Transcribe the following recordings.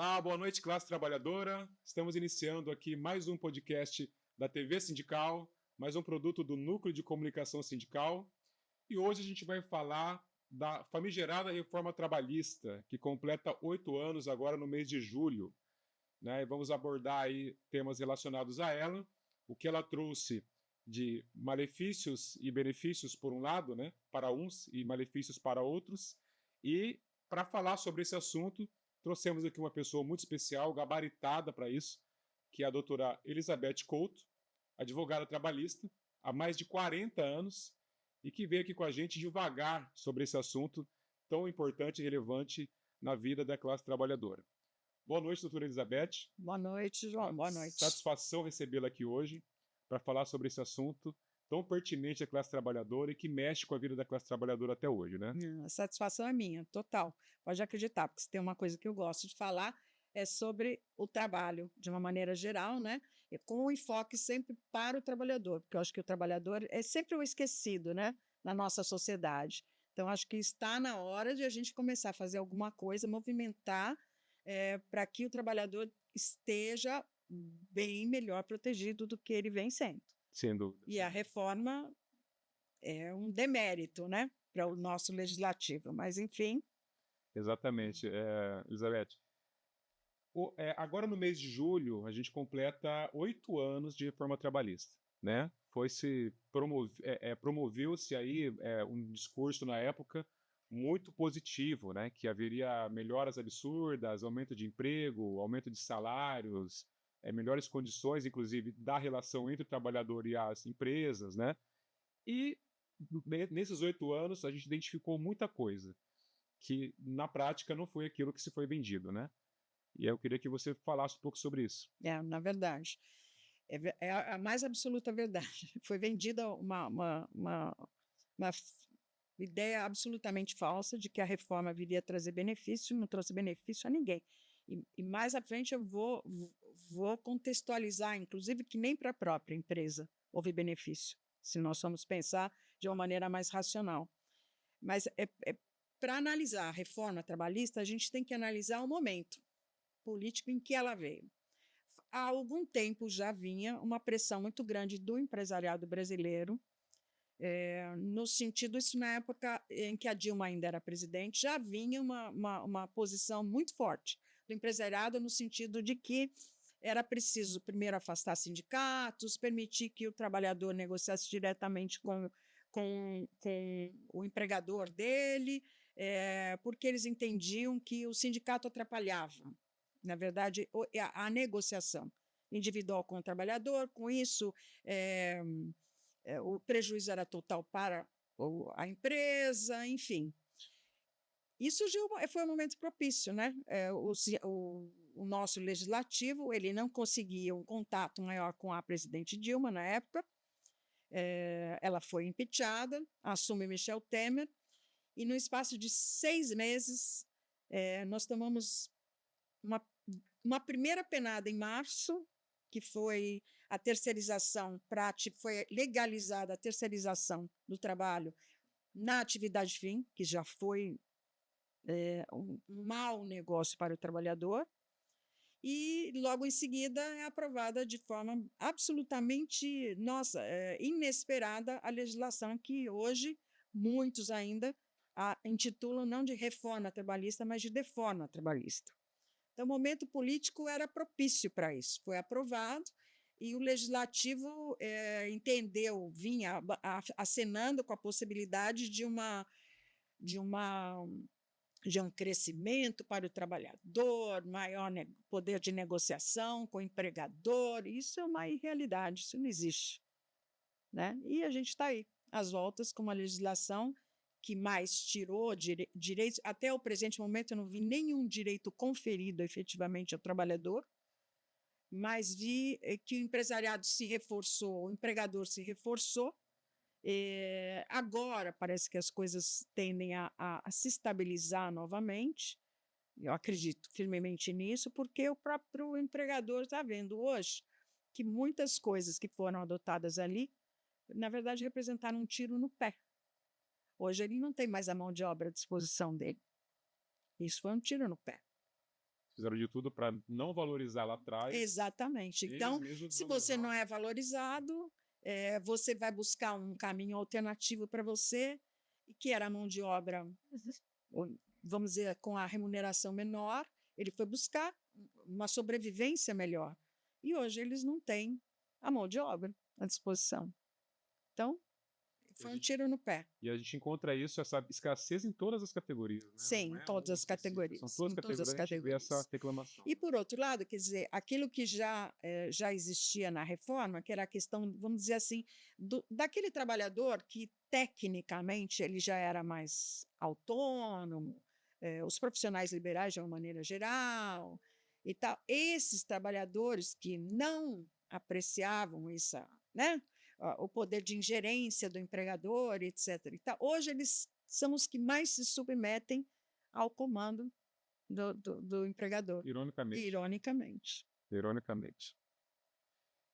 Olá, boa noite, classe trabalhadora. Estamos iniciando aqui mais um podcast da TV Sindical, mais um produto do Núcleo de Comunicação Sindical. E hoje a gente vai falar da famigerada reforma trabalhista, que completa 8 anos agora no mês de julho. E vamos abordar aí temas relacionados a ela, o que ela trouxe de malefícios e benefícios por um lado, para uns e malefícios para outros. E para falar sobre esse assunto, trouxemos aqui uma pessoa muito especial, gabaritada para isso, que é a doutora Elizabeth Couto, advogada trabalhista há mais de 40 anos e que veio aqui com a gente divagar sobre esse assunto tão importante e relevante na vida da classe trabalhadora. Boa noite, doutora Elizabeth. Boa noite, João. Boa noite. Satisfação recebê-la aqui hoje para falar sobre esse assunto tão pertinente à classe trabalhadora e que mexe com a vida da classe trabalhadora até hoje, né? A satisfação é minha, total. Pode acreditar, porque se tem uma coisa que eu gosto de falar é sobre o trabalho, de uma maneira geral, né? E com o enfoque sempre para o trabalhador, porque eu acho que o trabalhador é sempre o esquecido, né? Na nossa sociedade. Então, acho que está na hora de a gente começar a fazer alguma coisa, movimentar para que o trabalhador esteja bem melhor protegido do que ele vem sendo. Sem dúvida. E a reforma é um demérito, né, para o nosso legislativo, mas enfim. Exatamente, Elizabeth. Agora no mês de julho a gente completa 8 anos de reforma trabalhista, né? Promoveu-se aí um discurso na época muito positivo, né? Que haveria melhoras absurdas, aumento de emprego, aumento de salários, melhores condições, inclusive, da relação entre o trabalhador e as empresas, né? E nesses 8 anos a gente identificou muita coisa que na prática não foi aquilo que se foi vendido, né? E eu queria que você falasse um pouco sobre isso. Na verdade, é a mais absoluta verdade. Foi vendida uma ideia absolutamente falsa de que a reforma viria trazer benefício, não trouxe benefício a ninguém. E mais à frente eu vou contextualizar, inclusive, que nem para a própria empresa houve benefício, se nós formos pensar de uma maneira mais racional. Mas para analisar a reforma trabalhista, a gente tem que analisar o momento político em que ela veio. Há algum tempo já vinha uma pressão muito grande do empresariado brasileiro, no sentido, isso na época em que a Dilma ainda era presidente, já vinha uma posição muito forte do empresariado no sentido de que era preciso primeiro afastar sindicatos, permitir que o trabalhador negociasse diretamente com o empregador dele, porque eles entendiam que o sindicato atrapalhava, na verdade, a negociação individual com o trabalhador. Com isso, o prejuízo era total para a empresa, enfim. Isso foi um momento propício, né? O nosso legislativo, ele não conseguia um contato maior com a presidente Dilma na época. Ela foi impeachada, assume Michel Temer, e no espaço de 6 meses nós tomamos uma primeira penada em março, que foi a terceirização prática, foi legalizada a terceirização do trabalho na atividade fim, que já foi um mau negócio para o trabalhador, e logo em seguida é aprovada de forma absolutamente, inesperada a legislação que hoje muitos ainda intitulam não de reforma trabalhista, mas de deforma trabalhista. Então, o momento político era propício para isso. Foi aprovado e o legislativo entendeu, vinha acenando com a possibilidade de um crescimento para o trabalhador, maior poder de negociação com o empregador. Isso é uma irrealidade, isso não existe, né? E a gente está aí, às voltas, com uma legislação que mais tirou direitos. Até o presente momento eu não vi nenhum direito conferido efetivamente ao trabalhador, mas vi que o empresariado se reforçou, o empregador se reforçou. Agora parece que as coisas tendem a se estabilizar novamente. Eu acredito firmemente nisso, porque o próprio empregador está vendo hoje que muitas coisas que foram adotadas ali, na verdade, representaram um tiro no pé. Hoje ele não tem mais a mão de obra à disposição dele. Isso foi um tiro no pé. Fizeram de tudo para não valorizar lá atrás. Exatamente. Eles Então, mesmos se você não desvalorizaram. é valorizado, você vai buscar um caminho alternativo para você, e que era a mão de obra, vamos dizer, com a remuneração menor, ele foi buscar uma sobrevivência melhor. E hoje eles não têm a mão de obra à disposição. Então, foi um tiro no pé. E a gente encontra isso, essa escassez em todas as categorias, né? Sim, Não em é todas uma as específica, categorias. são todas Em as todas as categorias, a gente vê essa categorias. reclamação. E, por outro lado, quer dizer, aquilo que já existia na reforma, que era a questão, vamos dizer assim, daquele trabalhador que, tecnicamente, ele já era mais autônomo, os profissionais liberais, de uma maneira geral, e tal. Esses trabalhadores que não apreciavam essa, né, o poder de ingerência do empregador, etc. E tal, hoje eles são os que mais se submetem ao comando do empregador, Ironicamente. ironicamente. Ironicamente.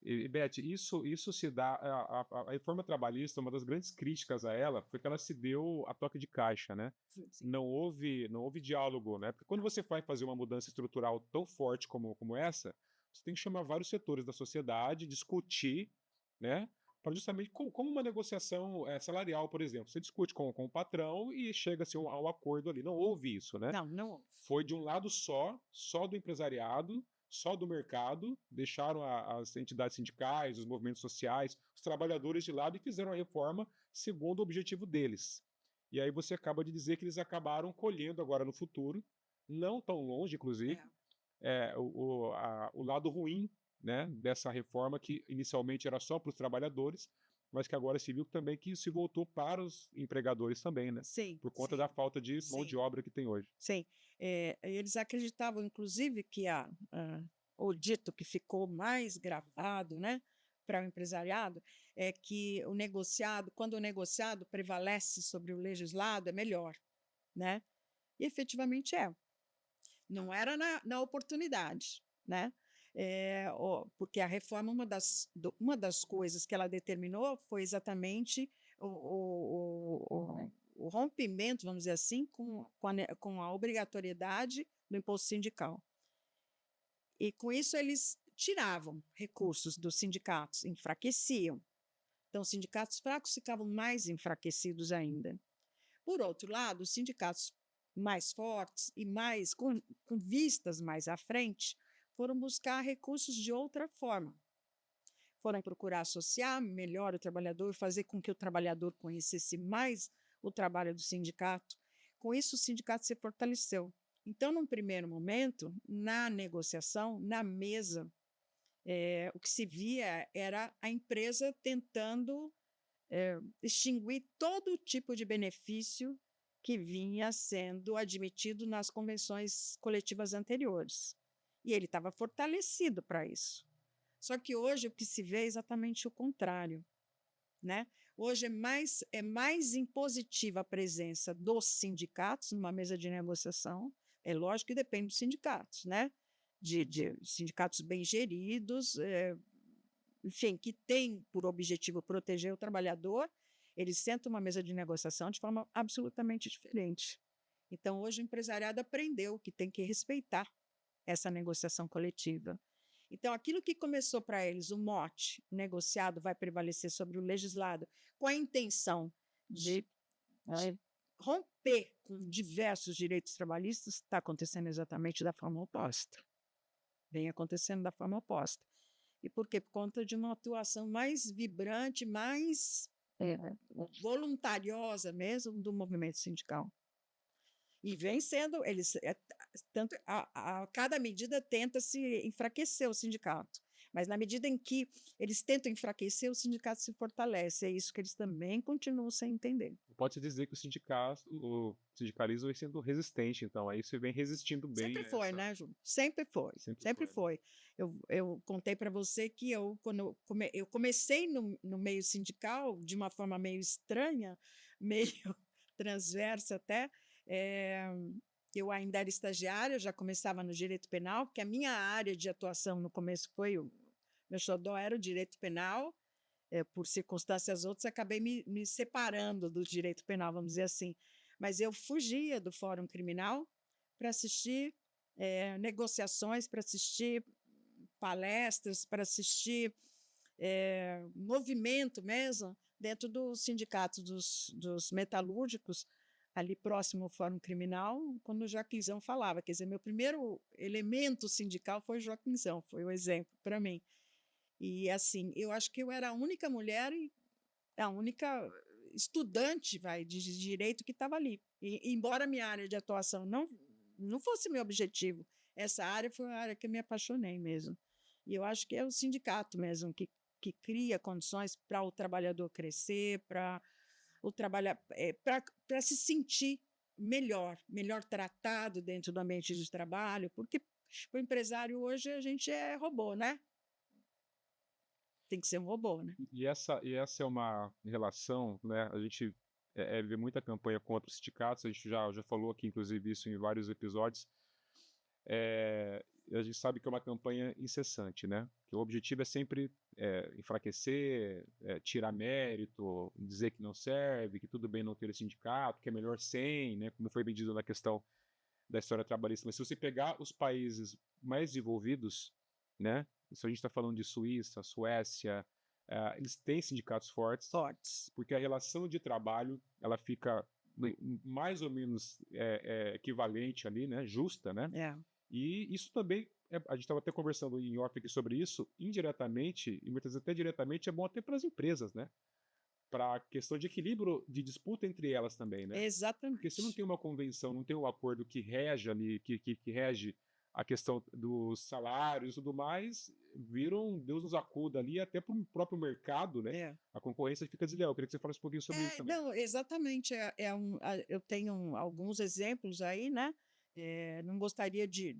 E Beth, isso se dá. A reforma trabalhista, uma das grandes críticas a ela foi que ela se deu a toque de caixa, né? Sim. Não houve diálogo, né? Porque quando você vai fazer uma mudança estrutural tão forte como essa, você tem que chamar vários setores da sociedade, discutir, né? Para justamente como uma negociação salarial, por exemplo. Você discute com o patrão e chega-se ao acordo ali. Não houve isso, né? Não. Foi de um lado só do empresariado, só do mercado, deixaram as entidades sindicais, os movimentos sociais, os trabalhadores de lado e fizeram a reforma segundo o objetivo deles. E aí você acaba de dizer que eles acabaram colhendo agora no futuro, não tão longe, inclusive, o lado ruim, né, dessa reforma que inicialmente era só para os trabalhadores, mas que agora se viu também que se voltou para os empregadores também, né? Sim. Por conta da falta de mão de obra que tem hoje. Sim. Eles acreditavam, inclusive, que o dito que ficou mais gravado, né, para o empresariado, é que quando o negociado prevalece sobre o legislado, é melhor, né? E efetivamente é. Não era na oportunidade, né? Porque a reforma, uma das coisas que ela determinou foi exatamente o rompimento, vamos dizer assim, com a obrigatoriedade do imposto sindical. E com isso eles tiravam recursos dos sindicatos, enfraqueciam. Então, os sindicatos fracos ficavam mais enfraquecidos ainda. Por outro lado, os sindicatos mais fortes e com vistas mais à frente foram buscar recursos de outra forma. Foram procurar associar melhor o trabalhador, fazer com que o trabalhador conhecesse mais o trabalho do sindicato. Com isso, o sindicato se fortaleceu. Então, num primeiro momento, na negociação, na mesa, o que se via era a empresa tentando extinguir todo tipo de benefício que vinha sendo admitido nas convenções coletivas anteriores. E ele estava fortalecido para isso. Só que hoje o que se vê é exatamente o contrário, né? Hoje é mais impositiva a presença dos sindicatos numa mesa de negociação. É lógico que depende dos sindicatos, né? De sindicatos bem geridos, enfim, que têm por objetivo proteger o trabalhador, eles sentam uma mesa de negociação de forma absolutamente diferente. Então, hoje o empresariado aprendeu que tem que respeitar essa negociação coletiva. Então, aquilo que começou para eles, o mote, o negociado vai prevalecer sobre o legislado, com a intenção de romper com diversos direitos trabalhistas, está acontecendo exatamente da forma oposta. Vem acontecendo da forma oposta. E por quê? Por conta de uma atuação mais vibrante, mais voluntariosa mesmo do movimento sindical. E vem sendo, tanto a cada medida tenta se enfraquecer o sindicato, mas na medida em que eles tentam enfraquecer, o sindicato se fortalece. É isso que eles também continuam sem entender. Pode-se dizer que o sindicalismo vem sendo resistente, então, aí você vem resistindo bem. Sempre foi, né, Ju? Sempre foi. Sempre foi. Eu contei para você que quando eu comecei no meio sindical, de uma forma meio estranha, meio transversa até, eu ainda era estagiária, já começava no direito penal, porque a minha área de atuação no começo meu xodó era o direito penal. Por circunstâncias outras, acabei me separando do direito penal, vamos dizer assim. Mas eu fugia do Fórum Criminal para assistir negociações, para assistir palestras, para assistir movimento mesmo dentro do sindicato dos metalúrgicos, ali próximo ao Fórum Criminal, quando o Joaquinzão falava. Quer dizer, meu primeiro elemento sindical foi o Joaquinzão, foi o exemplo para mim. E, assim, eu acho que eu era a única mulher e a única estudante de direito que estava ali. E, embora minha área de atuação não fosse meu objetivo, essa área foi a área que eu me apaixonei mesmo. E eu acho que é o sindicato mesmo que cria condições para o trabalhador crescer, para se sentir melhor tratado dentro do ambiente de trabalho, porque o empresário hoje a gente é robô, né? Tem que ser um robô, né? E essa é uma relação, né? A gente vê muita campanha contra os sindicatos, a gente já falou aqui, inclusive, isso em vários episódios. A gente sabe que é uma campanha incessante, né? Que o objetivo é sempre enfraquecer, tirar mérito, dizer que não serve, que tudo bem não ter sindicato, que é melhor sem, né? Como foi bem dito na questão da história trabalhista. Mas se você pegar os países mais desenvolvidos, né? Se a gente está falando de Suíça, Suécia, eles têm sindicatos fortes, porque a relação de trabalho ela fica mais ou menos equivalente ali, né? Justa, né? E isso também, a gente estava até conversando em off aqui sobre isso, indiretamente, e muitas vezes até diretamente, é bom até para as empresas, né? Para a questão de equilíbrio, de disputa entre elas também, né? Exatamente. Porque se não tem uma convenção, não tem um acordo que rege ali, que rege a questão dos salários e tudo mais, viram Deus nos acuda ali, até para o próprio mercado, né? A concorrência fica desleal. Eu queria que você falasse um pouquinho sobre isso também. Não, exatamente. Eu tenho alguns exemplos aí, né? Não gostaria de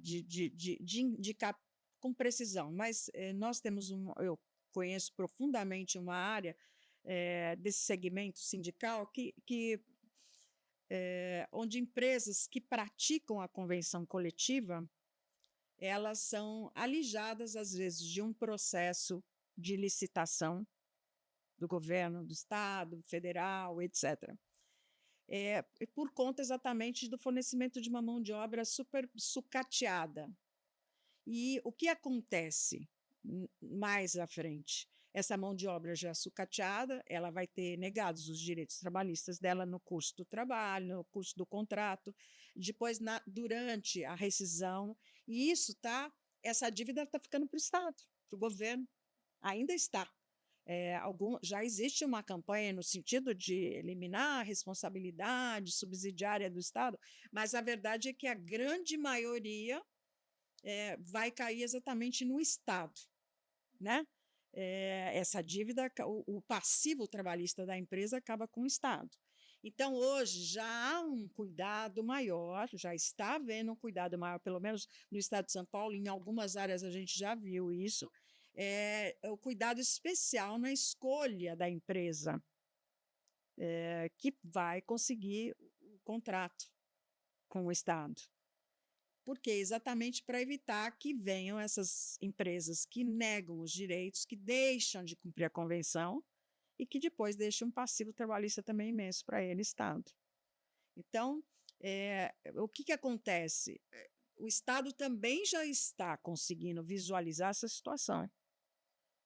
indicar com precisão, mas nós temos eu conheço profundamente uma área desse segmento sindical onde empresas que praticam a convenção coletiva, elas são alijadas, às vezes, de um processo de licitação do governo, do Estado, federal, etc., por conta exatamente do fornecimento de uma mão de obra super sucateada. E o que acontece mais à frente? Essa mão de obra já sucateada, ela vai ter negados os direitos trabalhistas dela no curso do trabalho, no curso do contrato, depois durante a rescisão, e essa dívida está ficando para o Estado, para o governo, ainda está. Já existe uma campanha no sentido de eliminar a responsabilidade subsidiária do Estado, mas a verdade é que a grande maioria vai cair exatamente no Estado, né? Essa dívida, o passivo trabalhista da empresa acaba com o Estado. Então, hoje, já há um cuidado maior, já está havendo um cuidado maior, pelo menos no Estado de São Paulo, em algumas áreas a gente já viu isso, o cuidado especial na escolha da empresa que vai conseguir o contrato com o Estado. Por quê? Exatamente para evitar que venham essas empresas que negam os direitos, que deixam de cumprir a convenção e que depois deixam um passivo trabalhista também imenso para ele, Estado. Então, o que acontece? O Estado também já está conseguindo visualizar essa situação,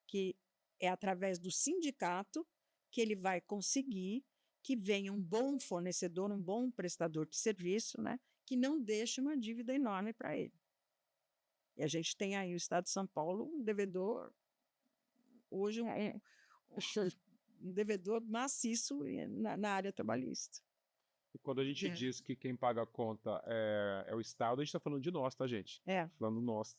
que é através do sindicato que ele vai conseguir que venha um bom fornecedor, um bom prestador de serviço, né, que não deixe uma dívida enorme para ele. E a gente tem aí o Estado de São Paulo, um devedor, hoje um devedor maciço na área trabalhista. E quando a gente diz que quem paga a conta é o Estado, a gente está falando de nós, tá, gente? Falando nós.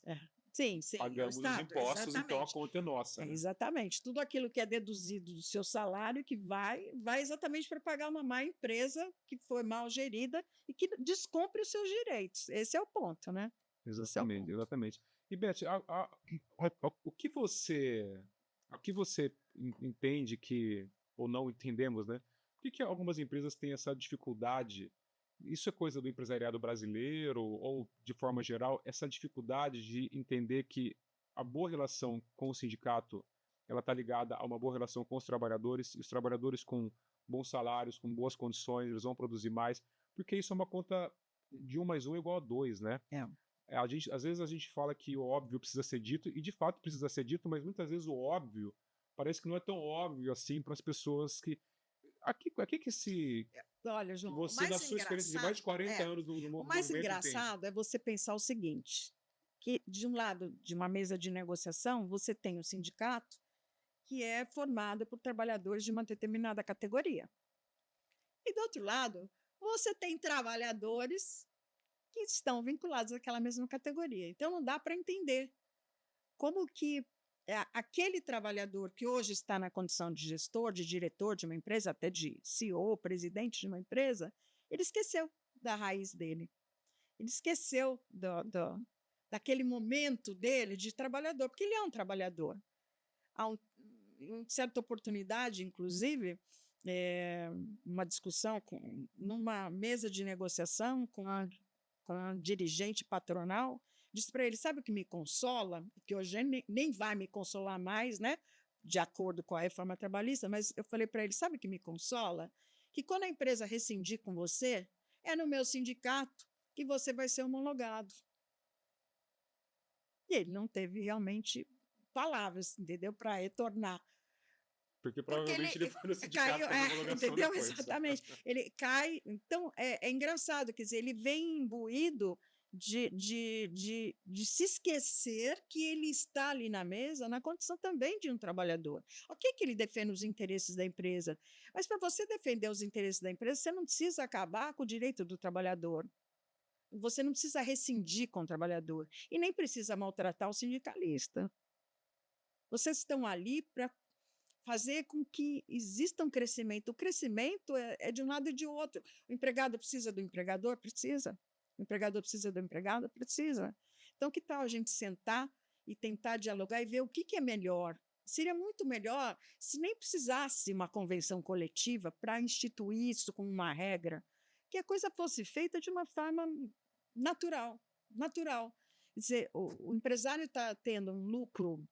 Sim, pagamos os impostos, exatamente. Então a conta é nossa. Né? Exatamente. Tudo aquilo que é deduzido do seu salário que vai exatamente para pagar uma má empresa que foi mal gerida e que descumpre os seus direitos. Esse é o ponto, né? Exatamente, exatamente. E, Beth, o que você entende que, ou não entendemos, né? Por que algumas empresas têm essa dificuldade? Isso é coisa do empresariado brasileiro ou, de forma geral, essa dificuldade de entender que a boa relação com o sindicato ela está ligada a uma boa relação com os trabalhadores, e os trabalhadores com bons salários, com boas condições, eles vão produzir mais, porque isso é uma conta de 1 mais 1 igual a 2, né? às vezes a gente fala que o óbvio precisa ser dito, e de fato precisa ser dito, mas muitas vezes o óbvio parece que não é tão óbvio assim para as pessoas que. Aqui que se. Olha, Que João, você, na sua experiência de mais de 40 anos no o mais movimento, entende. engraçado é você pensar o seguinte, que de um lado de uma mesa de negociação, você tem o sindicato, que é formado por trabalhadores de uma determinada categoria. E do outro lado, você tem trabalhadores que estão vinculados àquela mesma categoria. Então, não dá para entender como que aquele trabalhador que hoje está na condição de gestor, de diretor de uma empresa, até de CEO, presidente de uma empresa, ele esqueceu da raiz dele. Ele esqueceu daquele momento dele de trabalhador, porque ele é um trabalhador. Em certa oportunidade, inclusive, uma discussão numa mesa de negociação com a dirigente patronal, disse para ele, sabe o que me consola? Que hoje nem vai me consolar mais, né? De acordo com a reforma trabalhista, mas eu falei para ele, sabe o que me consola? Que quando a empresa rescindir com você, é no meu sindicato que você vai ser homologado. E ele não teve realmente palavras, entendeu? Para retornar. Porque provavelmente ele foi no sindicato caiu, fazer homologação entendeu? depois. Exatamente. Ele cai. Então, é engraçado, quer dizer, ele vem imbuído de se esquecer que ele está ali na mesa na condição também de um trabalhador. Ok que ele defende os interesses da empresa, mas para você defender os interesses da empresa, você não precisa acabar com o direito do trabalhador. Você não precisa rescindir com o trabalhador e nem precisa maltratar o sindicalista. Vocês estão ali para fazer com que exista um crescimento. O crescimento é de um lado e de outro. O empregado precisa do empregador? Precisa. O empregador precisa do empregado? Precisa. Então, que tal a gente sentar e tentar dialogar e ver o que é melhor? Seria muito melhor se nem precisasse uma convenção coletiva para instituir isso como uma regra, que a coisa fosse feita de uma forma natural. Natural. Quer dizer, o empresário está tendo um lucro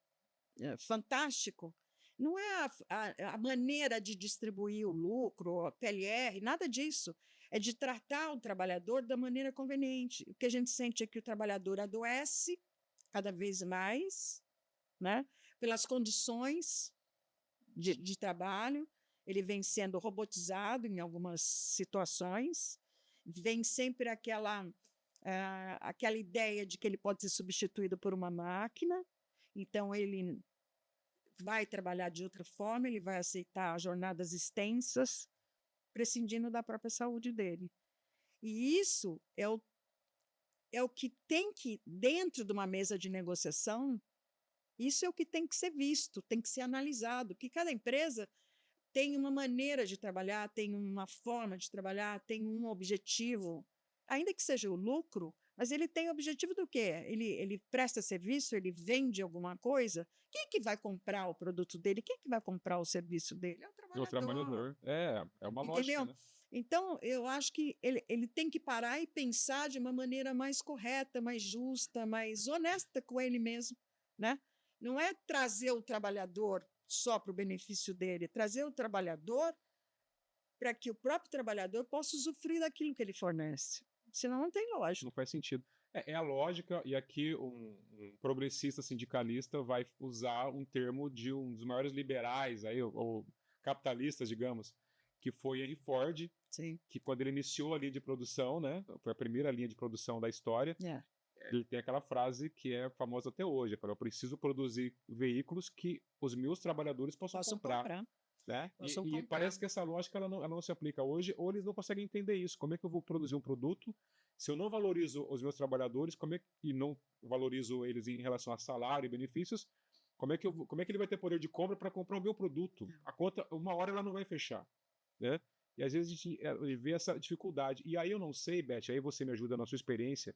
fantástico, não é a maneira de distribuir o lucro, a PLR, nada disso. É de tratar o trabalhador da maneira conveniente. O que a gente sente é que o trabalhador adoece cada vez mais, né? Pelas condições de trabalho, ele vem sendo robotizado em algumas situações, vem sempre aquela ideia de que ele pode ser substituído por uma máquina, então ele vai trabalhar de outra forma, ele vai aceitar jornadas extensas, prescindindo da própria saúde dele. E isso é o que tem que, dentro de uma mesa de negociação, isso é o que tem que ser visto, tem que ser analisado, que cada empresa tem uma maneira de trabalhar, tem uma forma de trabalhar, tem um objetivo, ainda que seja o lucro, mas ele tem o objetivo do quê? Ele presta serviço, ele vende alguma coisa. Quem é que vai comprar o produto dele? Quem é que vai comprar o serviço dele? É o trabalhador. O trabalhador. É uma lógica, né? Então, eu acho que ele tem que parar e pensar de uma maneira mais correta, mais justa, mais honesta com ele mesmo, né? Não é trazer o trabalhador só para o benefício dele, trazer o trabalhador para que o próprio trabalhador possa usufruir daquilo que ele fornece. Senão não tem lógica. Não faz sentido. É a lógica, e aqui um progressista sindicalista vai usar um termo de um dos maiores liberais, aí, ou capitalistas, digamos, que foi Henry Ford, Sim. Que quando ele iniciou a linha de produção, né, foi a primeira linha de produção da história, ele tem aquela frase que é famosa até hoje, eu preciso produzir veículos que os meus trabalhadores possam comprar. Né? E parece que essa lógica ela não se aplica hoje, ou eles não conseguem entender isso. Como é que eu vou produzir um produto se eu não valorizo os meus trabalhadores, e não valorizo eles em relação a salário e benefícios? Como é que ele vai ter poder de compra para comprar o meu produto? A conta, uma hora ela não vai fechar, né? E às vezes a gente vê essa dificuldade. E aí eu não sei, Beth, aí você me ajuda na sua experiência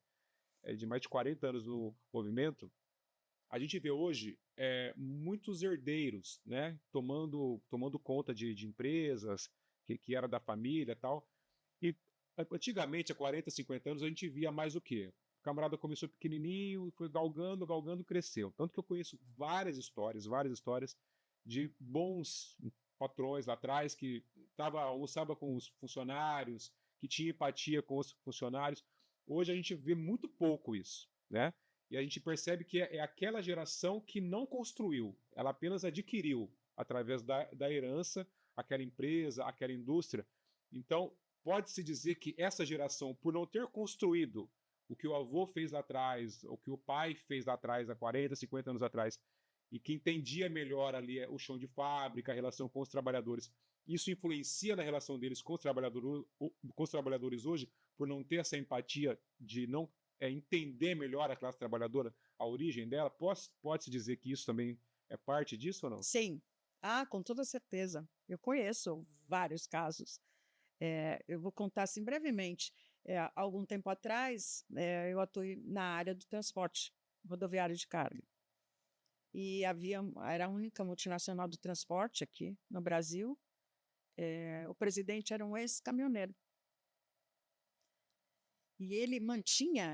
de mais de 40 anos no movimento. A gente vê hoje muitos herdeiros, né, tomando conta de empresas que era da família e tal. E antigamente, há 40, 50 anos, a gente via mais o quê? O camarada começou pequenininho, foi galgando, cresceu. Tanto que eu conheço várias histórias de bons patrões lá atrás que almoçava com os funcionários, que tinha empatia com os funcionários. Hoje a gente vê muito pouco isso, né? E a gente percebe que é aquela geração que não construiu, ela apenas adquiriu através da herança aquela empresa, aquela indústria. Então, pode-se dizer que essa geração, por não ter construído o que o avô fez lá atrás, o que o pai fez lá atrás, há 40, 50 anos atrás, e que entendia melhor ali o chão de fábrica, a relação com os trabalhadores, isso influencia na relação deles com os trabalhadores hoje, por não ter essa empatia de não entender melhor a classe trabalhadora, a origem dela. Pode-se dizer que isso também é parte disso ou não? Sim. Com toda certeza. Eu conheço vários casos. Eu vou contar assim brevemente. Há algum tempo atrás, eu atuei na área do transporte rodoviário de carga. E era a única multinacional do transporte aqui no Brasil. O presidente era um ex-caminhoneiro. E ele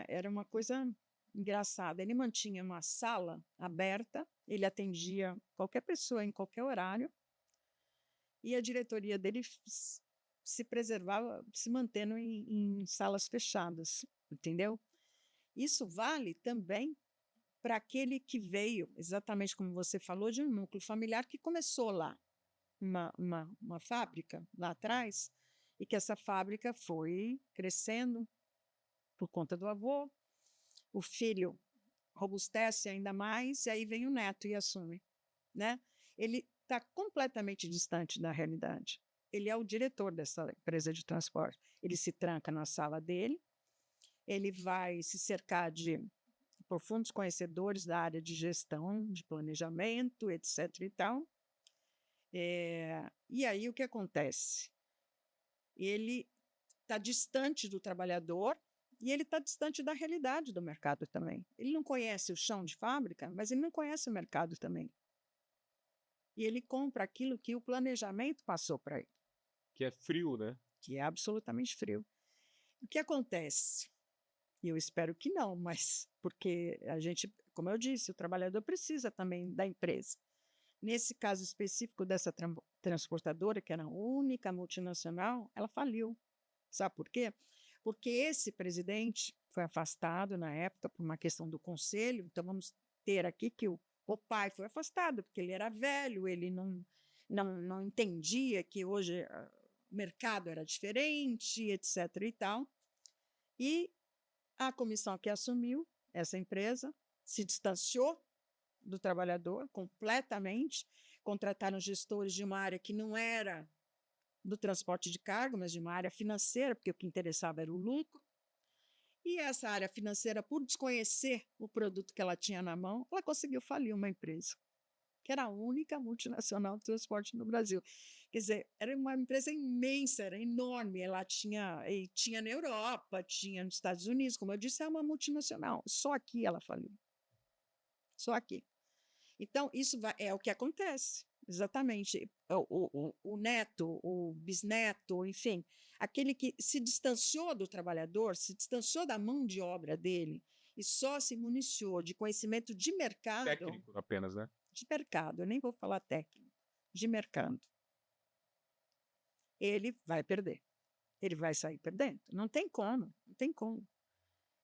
era uma coisa engraçada, ele mantinha uma sala aberta, ele atendia qualquer pessoa em qualquer horário, e a diretoria dele se preservava, se mantendo em salas fechadas, entendeu? Isso vale também para aquele que veio, exatamente como você falou, de um núcleo familiar que começou lá, uma fábrica lá atrás, e que essa fábrica foi crescendo por conta do avô, o filho robustece ainda mais, e aí vem o neto e assume, né? Ele está completamente distante da realidade. Ele é o diretor dessa empresa de transporte. Ele se tranca na sala dele, ele vai se cercar de profundos conhecedores da área de gestão, de planejamento, etc. e tal. E aí o que acontece? Ele está distante do trabalhador e ele está distante da realidade do mercado também. Ele não conhece o chão de fábrica, mas ele não conhece o mercado também. E ele compra aquilo que o planejamento passou para ele. Que é frio, né? Que é absolutamente frio. O que acontece? E eu espero que não, mas porque a gente, como eu disse, o trabalhador precisa também da empresa. Nesse caso específico dessa transportadora, que era a única multinacional, ela faliu. Sabe por quê? Porque esse presidente foi afastado na época por uma questão do conselho. Então, vamos ter aqui que o pai foi afastado, porque ele era velho, ele não entendia que hoje o mercado era diferente, etc. e tal. E a comissão que assumiu essa empresa se distanciou do trabalhador completamente, contrataram gestores de uma área que não era do transporte de carga, mas de uma área financeira, porque o que interessava era o lucro. E essa área financeira, por desconhecer o produto que ela tinha na mão, ela conseguiu falir uma empresa, que era a única multinacional de transporte no Brasil. Quer dizer, era uma empresa imensa, era enorme. Ela tinha na Europa, tinha nos Estados Unidos, como eu disse, é uma multinacional. Só aqui ela faliu. Só aqui. Então, isso é o que acontece, exatamente. O neto, o bisneto, enfim, aquele que se distanciou do trabalhador, se distanciou da mão de obra dele e só se municiou de conhecimento de mercado. Técnico apenas, né? De mercado, eu nem vou falar técnico, de mercado. Ele vai perder. Ele vai sair perdendo. Não tem como, não tem como.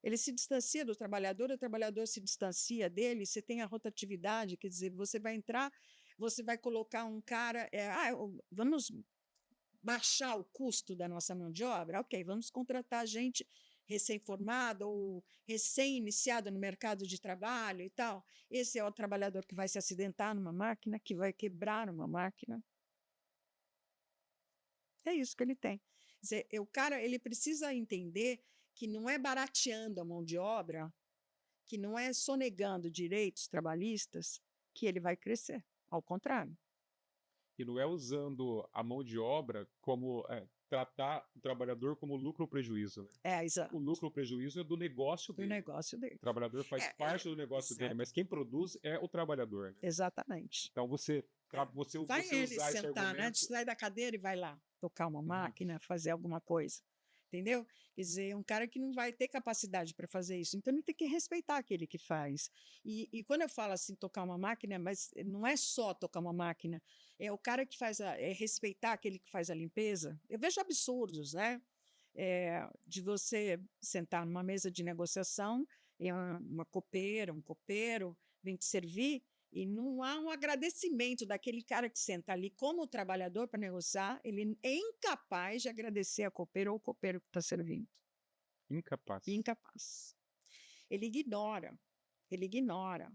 Ele se distancia do trabalhador, o trabalhador se distancia dele, você tem a rotatividade, quer dizer, você vai entrar, você vai colocar um cara, vamos baixar o custo da nossa mão de obra? Ok, vamos contratar gente recém-formada ou recém-iniciada no mercado de trabalho e tal. Esse é o trabalhador que vai se acidentar numa máquina, que vai quebrar uma máquina. É isso que ele tem. Quer dizer, o cara ele precisa entender que não é barateando a mão de obra, que não é sonegando direitos trabalhistas que ele vai crescer. Ao contrário. E não é usando a mão de obra como tratar o trabalhador como lucro ou prejuízo. Né? Exato. O lucro ou prejuízo é do negócio dele. Do negócio dele. O trabalhador faz parte do negócio dele, mas quem produz é o trabalhador. Né? Exatamente. Então você vai ele usar esse sentar, argumento... né? Sai da cadeira e vai lá tocar uma máquina, fazer alguma coisa. Entendeu? Quer dizer, um cara que não vai ter capacidade para fazer isso. Então, ele tem que respeitar aquele que faz. E quando eu falo assim, tocar uma máquina, mas não é só tocar uma máquina, é o cara que faz, respeitar aquele que faz a limpeza. Eu vejo absurdos, né? De você sentar numa mesa de negociação é uma copeira, um copeiro, vem te servir, e não há um agradecimento daquele cara que senta ali como trabalhador para negociar, ele é incapaz de agradecer a copeira ou o copeiro que está servindo. Incapaz. Incapaz. Ele ignora, ele ignora.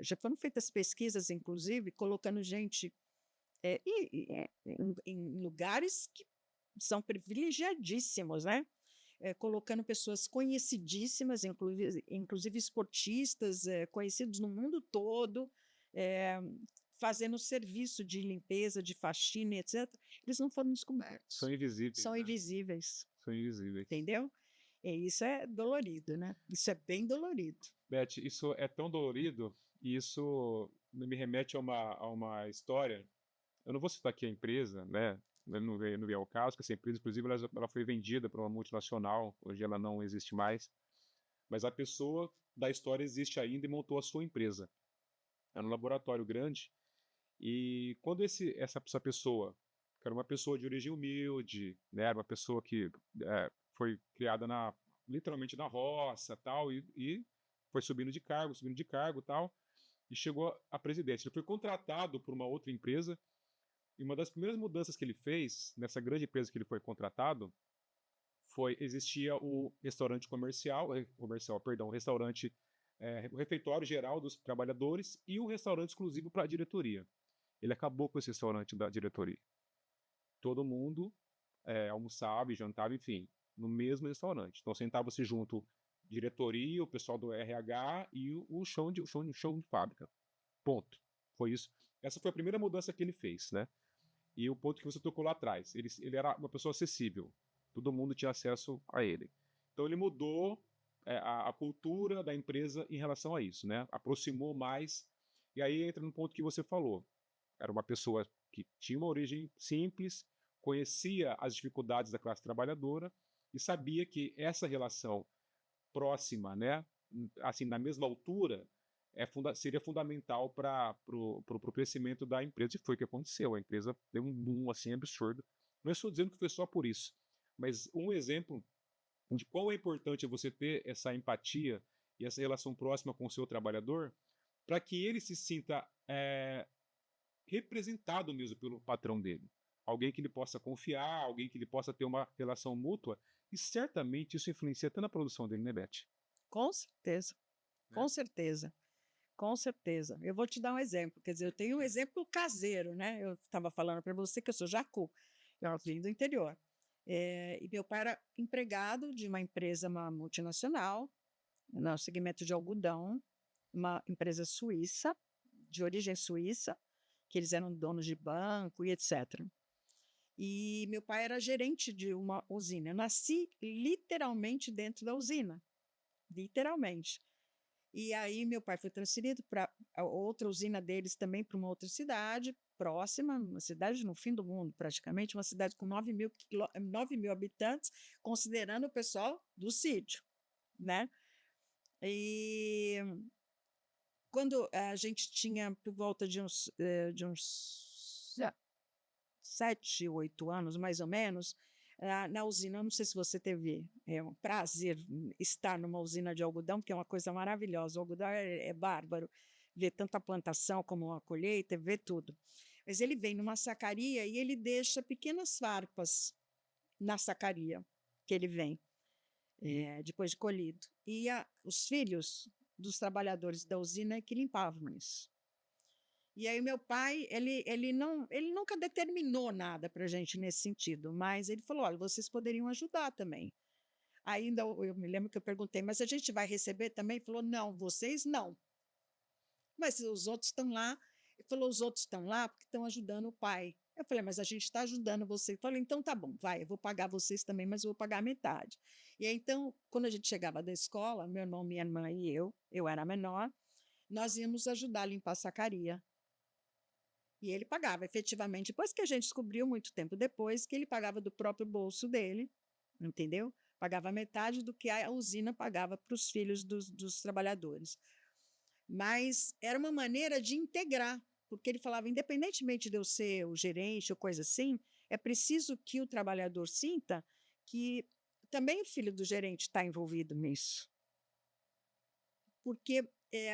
Já foram feitas pesquisas, inclusive, colocando gente em lugares que são privilegiadíssimos, né? Colocando pessoas conhecidíssimas, inclusive esportistas, conhecidos no mundo todo, fazendo serviço de limpeza, de faxina, etc. Eles não foram descobertos. São invisíveis. São né? invisíveis. São invisíveis. Entendeu? E isso é dolorido, né? Isso é bem dolorido. Beth, isso é tão dolorido e isso me remete a uma história. Eu não vou citar aqui a empresa, né? Não veio ao caso, que essa empresa, inclusive, ela foi vendida para uma multinacional, hoje ela não existe mais, mas a pessoa da história existe ainda e montou a sua empresa. Era um laboratório grande, e quando essa pessoa, que era uma pessoa de origem humilde, né? Era uma pessoa que foi criada literalmente na roça, tal, e foi subindo de cargo, tal, e chegou à presidência. Ele foi contratado por uma outra empresa, e uma das primeiras mudanças que ele fez, nessa grande empresa que ele foi contratado, existia o restaurante o restaurante, o refeitório geral dos trabalhadores e um restaurante exclusivo para a diretoria. Ele acabou com esse restaurante da diretoria. Todo mundo almoçava e jantava, enfim, no mesmo restaurante. Então sentava-se junto diretoria, o pessoal do RH e o chão de fábrica. Ponto. Foi isso. Essa foi a primeira mudança que ele fez, né? E o ponto que você tocou lá atrás, ele era uma pessoa acessível. Todo mundo tinha acesso a ele. Então ele mudou a cultura da empresa em relação a isso, né? Aproximou mais. E aí entra no ponto que você falou. Era uma pessoa que tinha uma origem simples, conhecia as dificuldades da classe trabalhadora e sabia que essa relação próxima, né, assim, na mesma altura, seria fundamental para o crescimento da empresa, e foi o que aconteceu. A empresa deu um boom assim, absurdo. Não estou dizendo que foi só por isso, mas um exemplo de quão é importante você ter essa empatia e essa relação próxima com o seu trabalhador, para que ele se sinta representado mesmo pelo patrão dele. Alguém que ele possa confiar, alguém que ele possa ter uma relação mútua, e certamente isso influencia tanto na produção dele, né, Beth? Com certeza, com certeza, com certeza. Eu vou te dar um exemplo, quer dizer, eu tenho um exemplo caseiro, né? Eu estava falando para você que eu sou jacu, eu vim do interior. E meu pai era empregado de uma empresa, uma multinacional, no segmento de algodão, uma empresa suíça, de origem suíça, que eles eram donos de banco e etc. E meu pai era gerente de uma usina. Eu nasci literalmente dentro da usina, literalmente. E aí meu pai foi transferido para outra usina deles também, para uma outra cidade próxima, uma cidade no fim do mundo praticamente, uma cidade com 9 mil habitantes, considerando o pessoal do sítio, né? E quando a gente tinha por volta de uns 7, 8 anos, mais ou menos, na usina, não sei se você teve um prazer estar numa usina de algodão, que é uma coisa maravilhosa. O algodão é bárbaro, ver tanta plantação como a colheita, ver tudo. Mas ele vem numa sacaria e ele deixa pequenas farpas na sacaria que ele vem, depois de colhido. E os filhos dos trabalhadores da usina é que limpavam isso. E aí meu pai, ele nunca determinou nada para a gente nesse sentido, mas ele falou, olha, vocês poderiam ajudar também. Ainda eu me lembro que eu perguntei, mas a gente vai receber também? Ele falou, não, vocês não. Mas os outros estão lá. Ele falou, os outros estão lá porque estão ajudando o pai. Eu falei, mas a gente está ajudando você. Ele falou, então tá bom, vai, eu vou pagar vocês também, mas eu vou pagar metade. E aí, então, quando a gente chegava da escola, meu irmão, minha irmã e eu era menor, nós íamos ajudar a limpar a sacaria. E ele pagava, efetivamente. Depois que a gente descobriu, muito tempo depois, que ele pagava do próprio bolso dele, entendeu? Pagava metade do que a usina pagava para os filhos dos trabalhadores. Mas era uma maneira de integrar, porque ele falava, independentemente de eu ser o gerente ou coisa assim, é preciso que o trabalhador sinta que também o filho do gerente está envolvido nisso. porque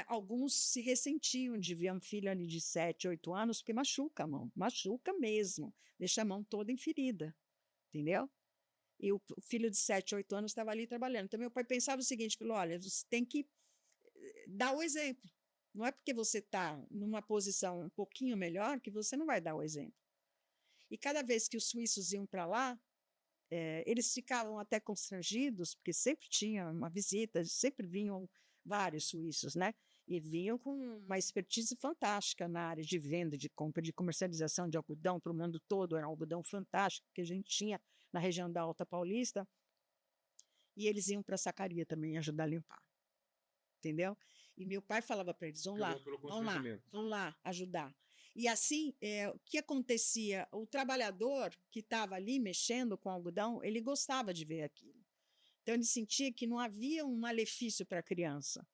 alguns se ressentiam de ver um filho ali de 7, 8 anos, porque machuca a mão, machuca mesmo, deixa a mão toda enferida, entendeu? E o filho de 7, 8 anos estava ali trabalhando. Então, meu pai pensava o seguinte, falou, olha, você tem que dar o exemplo. Não é porque você está numa posição um pouquinho melhor que você não vai dar o exemplo. E cada vez que os suíços iam para lá, eles ficavam até constrangidos, porque sempre tinha uma visita, sempre vinham vários suíços, né? E vinham com uma expertise fantástica na área de venda, de compra, de comercialização de algodão para o mundo todo. Era um algodão fantástico que a gente tinha na região da Alta Paulista. E eles iam para a sacaria também ajudar a limpar. Entendeu? E meu pai falava para eles, vão lá ajudar. E assim, o que acontecia? O trabalhador que estava ali mexendo com o algodão, ele gostava de ver aquilo. Então, ele sentia que não havia um malefício para a criança,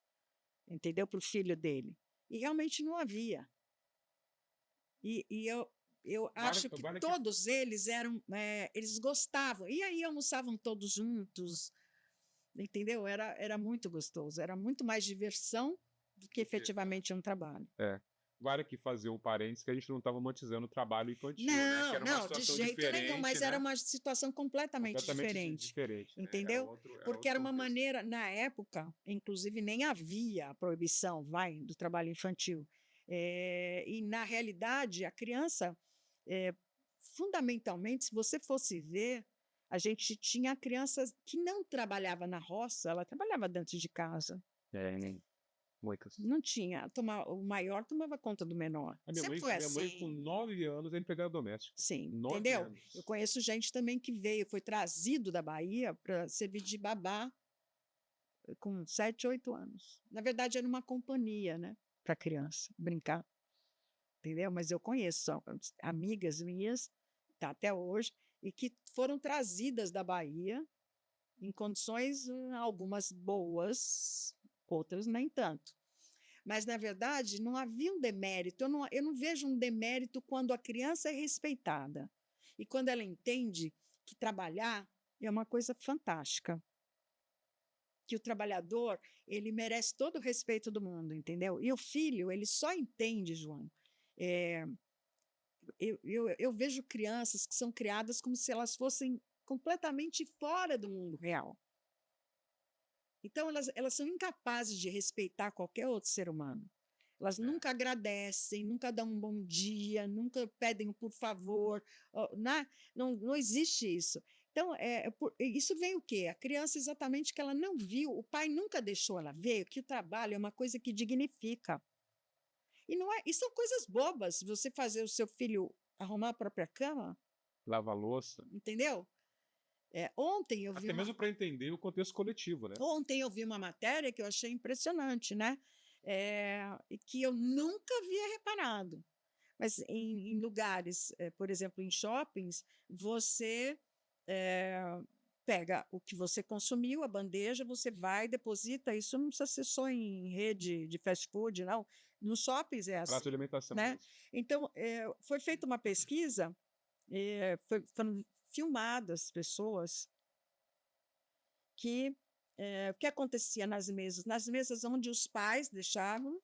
entendeu? Para o filho dele. E realmente não havia. E eu acho que todos eles eles gostavam. E aí almoçavam todos juntos, entendeu? Era muito gostoso, era muito mais diversão do que efetivamente um trabalho. Vale aqui fazer um parênteses que a gente não estava romantizando o trabalho infantil, não, né? Que era uma não, de jeito nenhum, mas né? era uma situação completamente diferente, entendeu? Porque era uma maneira, na época, inclusive nem havia a proibição, do trabalho infantil. E, na realidade, a criança, fundamentalmente, se você fosse ver, a gente tinha crianças que não trabalhava na roça, ela trabalhava dentro de casa. Muitas. Não tinha. O maior tomava conta do menor. Sempre foi assim. Minha mãe, com 9 anos, era empregada doméstica. Sim, entendeu? Eu conheço gente também que foi trazido da Bahia para servir de babá com 7, 8 anos. Na verdade, era uma companhia, né? Para criança brincar. Entendeu? Mas eu conheço, são amigas minhas, tá até hoje, e que foram trazidas da Bahia em condições, algumas boas, outras nem tanto. Mas, na verdade, não havia um demérito. Eu não vejo um demérito quando a criança é respeitada. E quando ela entende que trabalhar é uma coisa fantástica. Que o trabalhador, ele merece todo o respeito do mundo, entendeu? E o filho, ele só entende, João. Eu vejo crianças que são criadas como se elas fossem completamente fora do mundo real. Então, elas são incapazes de respeitar qualquer outro ser humano. Elas nunca agradecem, nunca dão um bom dia, nunca pedem um por favor. Não existe isso. Então, isso vem o quê? A criança, exatamente, que ela não viu, o pai nunca deixou ela ver que o trabalho é uma coisa que dignifica. E são coisas bobas, você fazer o seu filho arrumar a própria cama. Lavar louça. Entendeu? Ontem eu vi até mesmo para entender o contexto coletivo, né? Ontem eu vi uma matéria que eu achei impressionante, né? Que eu nunca havia reparado. Mas em lugares, por exemplo, em shoppings, você pega o que você consumiu, a bandeja, você vai, deposita. Isso não precisa ser só em rede de fast food, não. Nos shoppings é assim. Prato de alimentação. Né? Então, foi feita uma pesquisa, foram filmadas pessoas que o que acontecia nas mesas onde os pais deixavam,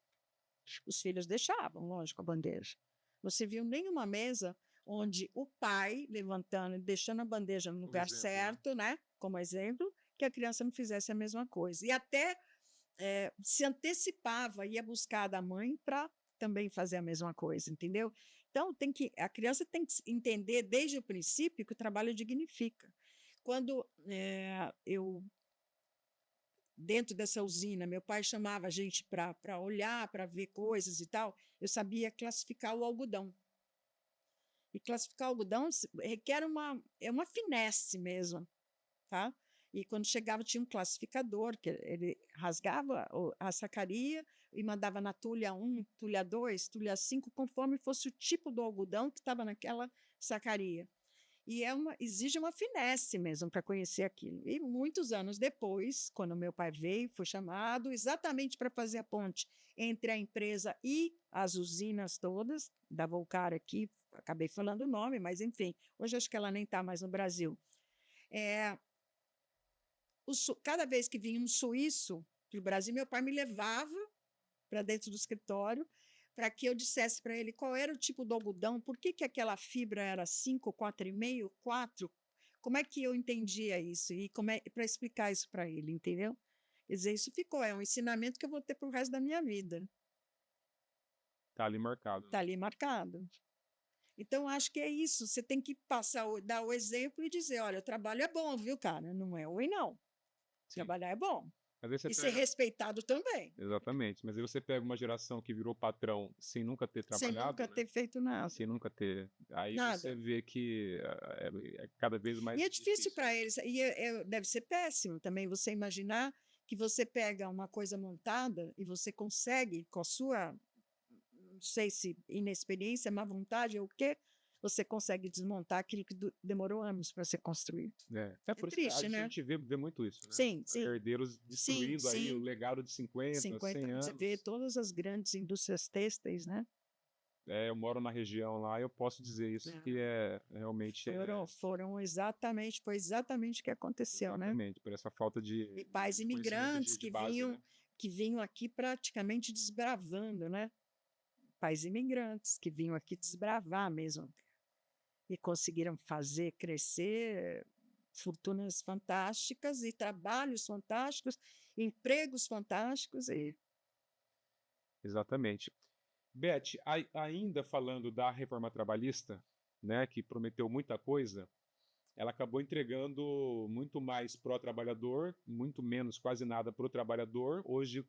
os filhos deixavam, lógico, a bandeja. Não se viu nenhuma mesa onde o pai levantando e deixando a bandeja no lugar certo, né? Como exemplo, que a criança não fizesse a mesma coisa. E até se antecipava, ia buscar da mãe para também fazer a mesma coisa, entendeu? Então, a criança tem que entender desde o princípio que o trabalho dignifica. Quando dentro dessa usina, meu pai chamava a gente para olhar, para ver coisas e tal, eu sabia classificar o algodão. E classificar o algodão requer uma finesse mesmo, tá? E quando chegava tinha um classificador, que ele rasgava a sacaria e mandava na tulha 1, tulha 2, tulha 5, conforme fosse o tipo do algodão que estava naquela sacaria. E exige uma finesse mesmo para conhecer aquilo. E muitos anos depois, quando meu pai veio, foi chamado exatamente para fazer a ponte entre a empresa e as usinas todas, da Volcar aqui, acabei falando o nome, mas enfim, hoje acho que ela nem está mais no Brasil. Cada vez que vinha um suíço para o Brasil. Meu pai me levava para dentro do escritório para que eu dissesse para ele qual era o tipo do algodão, por que aquela fibra era 5, 4,5, 4, como é que eu entendia isso e para explicar isso para ele, entendeu? Quer dizer, isso ficou, é um ensinamento que eu vou ter para o resto da minha vida. Tá ali marcado. Está ali marcado. Então, acho que é isso. Você tem que dar o exemplo e dizer, olha, o trabalho é bom, viu, cara? Não é ruim, não. Sim. Trabalhar é bom. Mas aí você ser respeitado também. Exatamente. Mas aí você pega uma geração que virou patrão sem nunca ter trabalhado. Sem nunca ter feito nada. Sem nunca ter. Aí nada. Você vê que é cada vez mais. E é difícil para eles. E deve ser péssimo também você imaginar que você pega uma coisa montada e você consegue, com a sua, não sei se inexperiência, má vontade ou o quê, você consegue desmontar aquilo que demorou anos para ser construído. É por isso triste, que a né? gente vê muito isso, né? Sim, sim. Herdeiros destruindo aí o legado de 50, 100 anos. Você vê todas as grandes indústrias têxteis, né? Eu moro na região lá e eu posso dizer isso, que realmente... Foi exatamente o que aconteceu, exatamente, por essa falta de... E pais imigrantes que vinham aqui praticamente desbravando, né? Pais imigrantes que vinham aqui desbravar mesmo. E conseguiram fazer crescer fortunas fantásticas e trabalhos fantásticos, empregos fantásticos. Exatamente. Beth, ainda falando da reforma trabalhista, né, que prometeu muita coisa, ela acabou entregando muito mais pro trabalhador, muito menos, quase nada pro trabalhador. Hoje,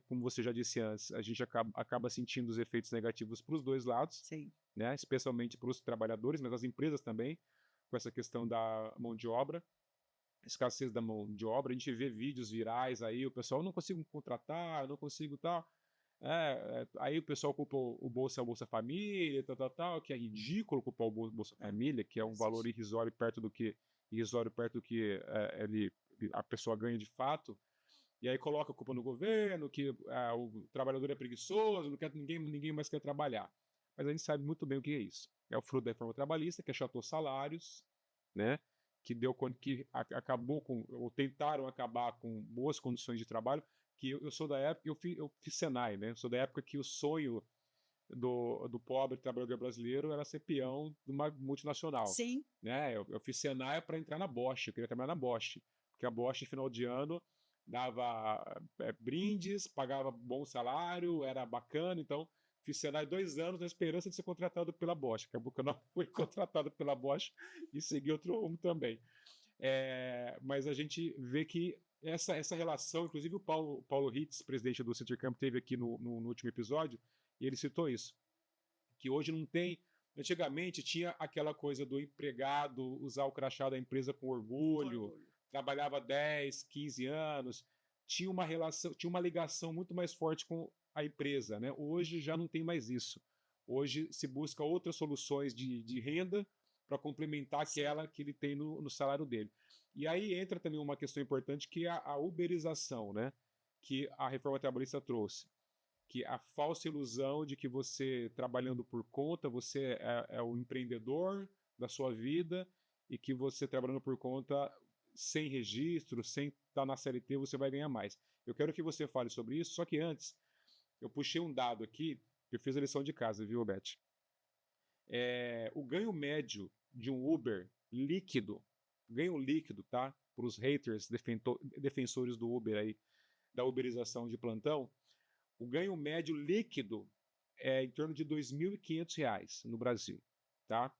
como você já disse antes, a gente acaba sentindo os efeitos negativos para os dois lados, Sim. Né, especialmente para os trabalhadores, mas as empresas também, com essa questão da mão de obra, escassez da mão de obra. A gente vê vídeos virais aí, o pessoal, não consigo contratar, não consigo tal. Aí o pessoal culpa o Bolsa Família, tal, que é ridículo culpar o Bolsa Família, que é um valor irrisório perto do que a pessoa ganha de fato. E aí coloca a culpa no governo, que o trabalhador é preguiçoso, não quer, ninguém mais quer trabalhar. Mas a gente sabe muito bem o que é isso. É o fruto da reforma trabalhista, que achatou salários, né, que acabou com, ou tentaram acabar com boas condições de trabalho. Que eu sou da época, eu fiz Senai, né? Eu sou da época que o sonho do pobre trabalhador brasileiro era ser peão de uma multinacional. Sim. Né? Eu fiz Senai para entrar na Bosch, eu queria trabalhar na Bosch, porque a Bosch, final de ano, dava brindes, pagava bom salário, era bacana, então fiz Senai 2 anos na esperança de ser contratado pela Bosch. Acabou que eu não fui contratado pela Bosch e segui outro rumo também. Mas a gente vê que essa relação, inclusive o Paulo Ritz, presidente do Sintercamp, teve aqui no último episódio, e ele citou isso, que hoje não tem... Antigamente tinha aquela coisa do empregado usar o crachá da empresa com orgulho, trabalhava 10, 15 anos, tinha uma relação, tinha uma ligação muito mais forte com a empresa, né? Hoje já não tem mais isso. Hoje se busca outras soluções de renda para complementar aquela que ele tem no salário dele. E aí entra também uma questão importante, que é a uberização, né? Que a reforma trabalhista trouxe. Que a falsa ilusão de que você, trabalhando por conta, você é o empreendedor da sua vida, e que você, trabalhando por conta, sem registro, sem estar na CLT, você vai ganhar mais. Eu quero que você fale sobre isso, só que antes, eu puxei um dado aqui, que eu fiz a lição de casa, viu, Beth? O ganho médio de um Uber líquido, ganho líquido, tá? Para os haters, defensores do Uber aí, da uberização de plantão, o ganho médio líquido é em torno de R$ 2.500 no Brasil, tá?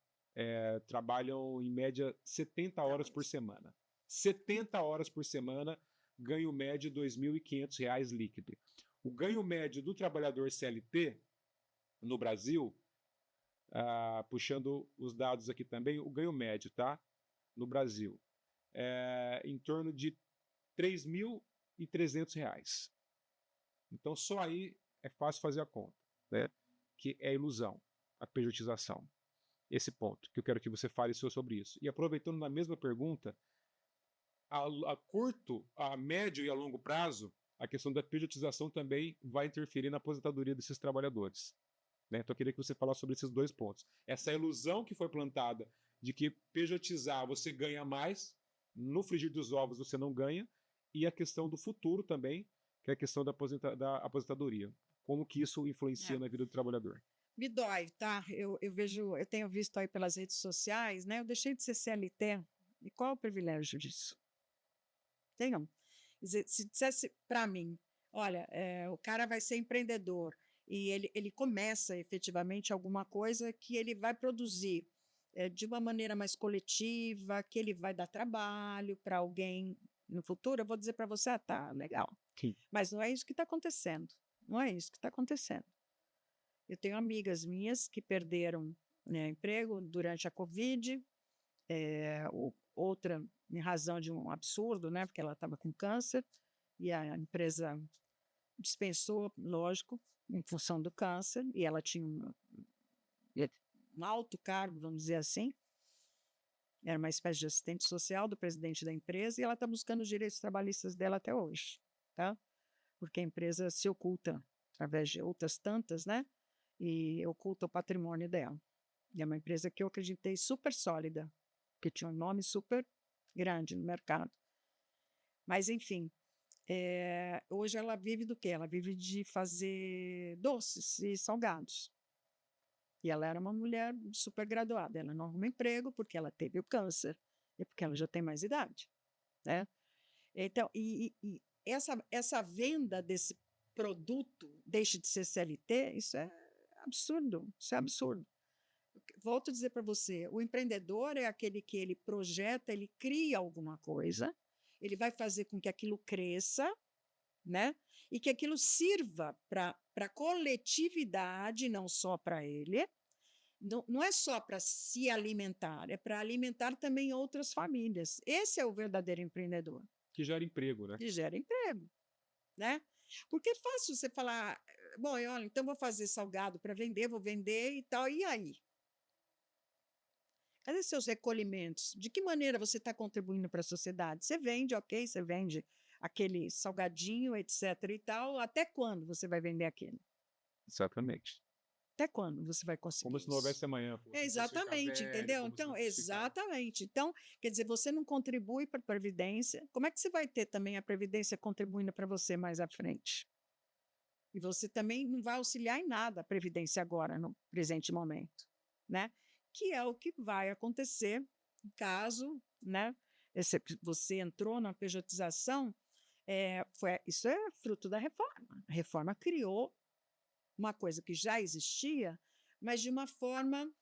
Trabalham em média 70 horas por semana. 70 horas por semana, ganho médio R$ 2.500 líquido. O ganho médio do trabalhador CLT no Brasil, puxando os dados aqui também, o ganho médio, tá? No Brasil, em torno de R$ 3.300. Então, só aí é fácil fazer a conta, né? Que é a ilusão, a pejotização. Esse ponto, que eu quero que você fale sobre isso. E aproveitando na mesma pergunta, a curto, a médio e a longo prazo, a questão da pejotização também vai interferir na aposentadoria desses trabalhadores. Né? Então, eu queria que você falasse sobre esses dois pontos. Essa ilusão que foi plantada de que pejotizar você ganha mais, no frigir dos ovos você não ganha, e a questão do futuro também, que que é a questão da aposentadoria. Como que isso influencia na vida do trabalhador? Me dói, tá? Eu tenho visto aí pelas redes sociais, né? Eu deixei de ser CLT. E qual é o privilégio disso? Tenham. Se dissesse para mim, olha, o cara vai ser empreendedor e ele começa efetivamente alguma coisa que ele vai produzir de uma maneira mais coletiva, que ele vai dar trabalho para alguém no futuro, eu vou dizer para você, tá, legal. Sim. Mas não é isso que está acontecendo. Não é isso que está acontecendo. Eu tenho amigas minhas que perderam, né, emprego durante a Covid, outra em razão de um absurdo, né, porque ela estava com câncer, e a empresa dispensou, lógico, em função do câncer, e ela tinha um alto cargo, vamos dizer assim, era uma espécie de assistente social do presidente da empresa, e ela está buscando os direitos trabalhistas dela até hoje, tá? Porque a empresa se oculta através de outras tantas, né? E oculta o patrimônio dela. E é uma empresa que eu acreditei super sólida, que tinha um nome super grande no mercado. Mas, enfim, hoje ela vive do quê? Ela vive de fazer doces e salgados. E ela era uma mulher super graduada. Ela não arruma emprego porque ela teve o câncer e porque ela já tem mais idade, né? Então, essa venda desse produto deixe de ser CLT, isso é absurdo, isso é absurdo. Volto a dizer para você, o empreendedor é aquele que ele projeta, ele cria alguma coisa, ele vai fazer com que aquilo cresça, né? E que aquilo sirva para a coletividade, não só para ele. Não é só para se alimentar, é para alimentar também outras famílias. Esse é o verdadeiro empreendedor. Que gera emprego, né? Que gera emprego, né? Porque é fácil você falar, bom, olha, então vou fazer salgado para vender, vou vender e tal, e aí? Cadê seus recolhimentos? De que maneira você está contribuindo para a sociedade? Você vende, ok, você vende aquele salgadinho, etc. e tal. Até quando você vai vender aquilo? Exatamente. Até quando você vai conseguir Como se não houvesse amanhã. Exatamente, entendeu? Então, exatamente. Então, quer dizer, você não contribui para a Previdência. Como é que você vai ter também a Previdência contribuindo para você mais à frente? E você também não vai auxiliar em nada a Previdência agora, no presente momento, né? Que é o que vai acontecer caso, né? Você entrou na pejotização, isso é fruto da reforma. A reforma criou uma coisa que já existia, mas de uma forma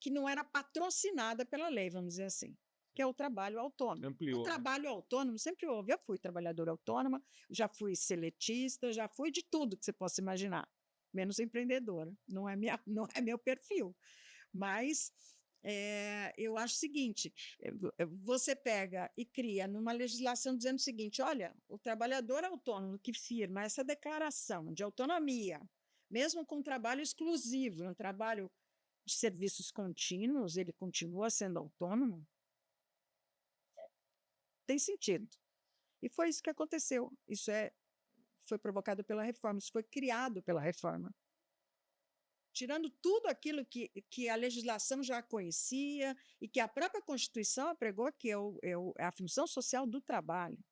que não era patrocinada pela lei, vamos dizer assim, que é o trabalho autônomo. Ampliou, o trabalho autônomo sempre houve. Eu fui trabalhadora autônoma, já fui seletista, já fui de tudo que você possa imaginar, menos empreendedora. Não é meu perfil. Mas eu acho o seguinte, você pega e cria numa legislação dizendo o seguinte, olha, o trabalhador autônomo que firma essa declaração de autonomia, mesmo com trabalho exclusivo, um trabalho de serviços contínuos, ele continua sendo autônomo, tem sentido. E foi isso que aconteceu. Isso foi provocado pela reforma, isso foi criado pela reforma. Tirando tudo aquilo que a legislação já conhecia e que a própria Constituição apregou, que é a função social do trabalho.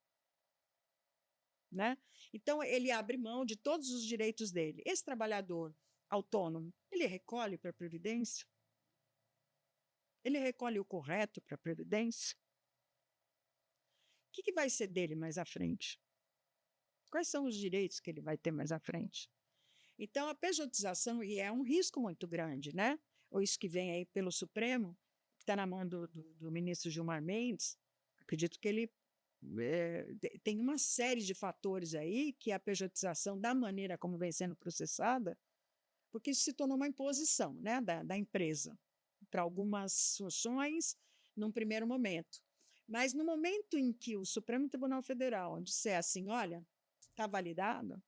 Né? Então, ele abre mão de todos os direitos dele. Esse trabalhador autônomo, ele recolhe para a Previdência? Ele recolhe o correto para a Previdência? O que vai ser dele mais à frente? Quais são os direitos que ele vai ter mais à frente? Então, a pejotização é um risco muito grande, né? Ou isso que vem aí pelo Supremo, que está na mão do ministro Gilmar Mendes, acredito que ele tem uma série de fatores aí que a pejotização, da maneira como vem sendo processada, porque isso se tornou uma imposição, né, da empresa para algumas funções num primeiro momento. Mas no momento em que o Supremo Tribunal Federal disser assim, olha, está validado,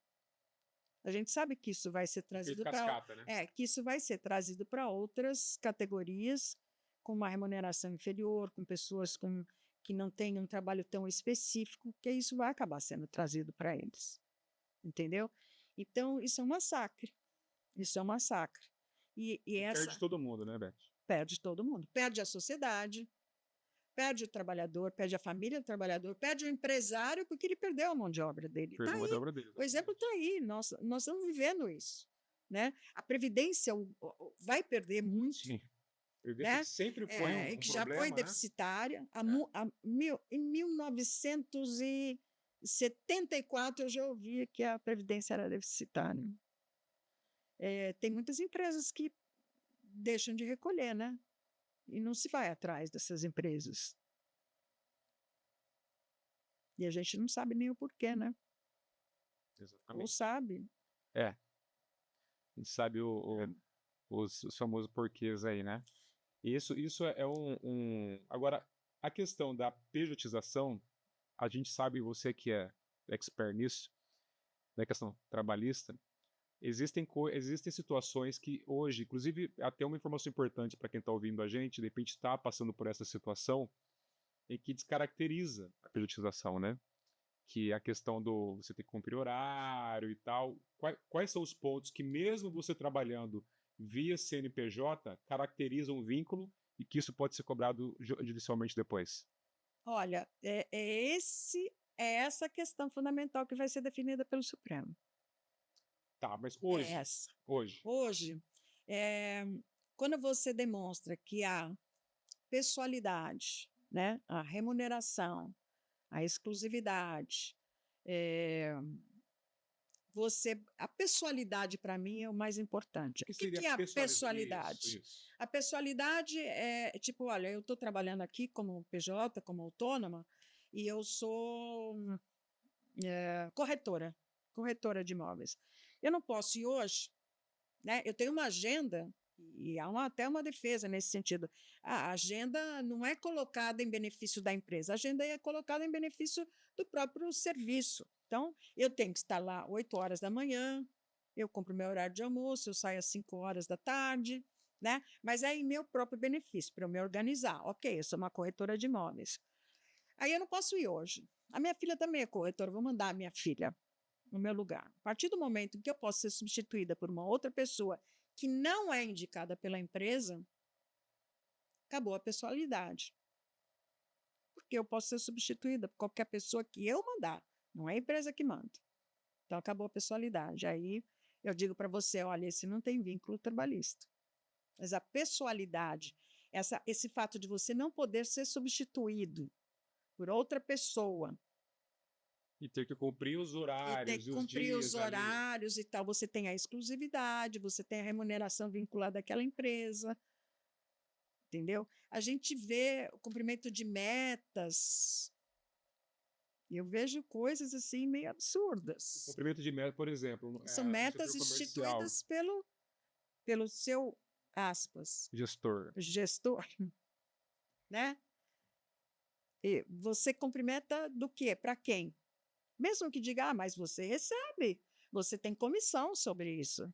a gente sabe que isso vai ser trazido para que isso vai ser trazido para outras categorias com uma remuneração inferior, com pessoas que não têm um trabalho tão específico, que isso vai acabar sendo trazido para eles. Entendeu? Então, isso é um massacre. Isso é um massacre. Perde todo mundo, né, Beth? Perde todo mundo. Perde a sociedade, perde o trabalhador, perde a família do trabalhador, perde o empresário, porque ele perdeu a mão de obra dele. Tá Perdeu uma aí, dobra dele. o exemplo está aí, nós estamos vivendo isso. Né? A Previdência vai perder muito. Sim. Né? Que sempre foi um que problema, já foi né? deficitária. Em 1974, eu já ouvi que a Previdência era deficitária. Tem muitas empresas que deixam de recolher, né? E não se vai atrás dessas empresas. E a gente não sabe nem o porquê, né? Exatamente. Ou sabe. A gente sabe os famosos porquês aí, né? Isso é Agora, a questão da pejotização, a gente sabe, você que é expert nisso, na questão trabalhista, existem situações que hoje, inclusive, até uma informação importante para quem está ouvindo a gente, de repente está passando por essa situação, em que descaracteriza a pejotização, né? Que é a questão do você ter que cumprir horário e tal. Quais são os pontos que, mesmo você trabalhando via CNPJ, caracterizam um vínculo e que isso pode ser cobrado judicialmente depois? Olha, é essa questão fundamental que vai ser definida pelo Supremo. Tá, mas hoje? É essa. Hoje, quando você demonstra que há pessoalidade, né, a remuneração, a exclusividade, a pessoalidade, para mim, é o mais importante. O que é a pessoalidade? Isso. A pessoalidade é tipo, olha, eu estou trabalhando aqui como PJ, como autônoma, e eu sou corretora de imóveis. Eu não posso ir hoje, né? Eu tenho uma agenda, e há até uma defesa nesse sentido. A agenda não é colocada em benefício da empresa, a agenda é colocada em benefício do próprio serviço. Então, eu tenho que estar lá 8 horas da manhã, eu cumpro meu horário de almoço, eu saio às 5 horas da tarde, né? Mas é em meu próprio benefício, para eu me organizar. Ok, eu sou uma corretora de imóveis. Aí eu não posso ir hoje. A minha filha também é corretora, vou mandar a minha filha no meu lugar. A partir do momento que eu posso ser substituída por uma outra pessoa que não é indicada pela empresa, acabou a pessoalidade. Porque eu posso ser substituída por qualquer pessoa que eu mandar, não é a empresa que manda. Então, acabou a pessoalidade. Aí eu digo para você, olha, esse não tem vínculo trabalhista. Mas a pessoalidade, esse fato de você não poder ser substituído por outra pessoa, e ter que cumprir os horários ter que cumprir os horários e tal. Você tem a exclusividade, você tem a remuneração vinculada àquela empresa. Entendeu? A gente vê o cumprimento de metas. Eu vejo coisas assim meio absurdas. O cumprimento de meta, por exemplo. São metas instituídas pelo seu, aspas, gestor. Né? E você cumprimenta do quê? Para quem? Mesmo que diga, mas você recebe, você tem comissão sobre isso.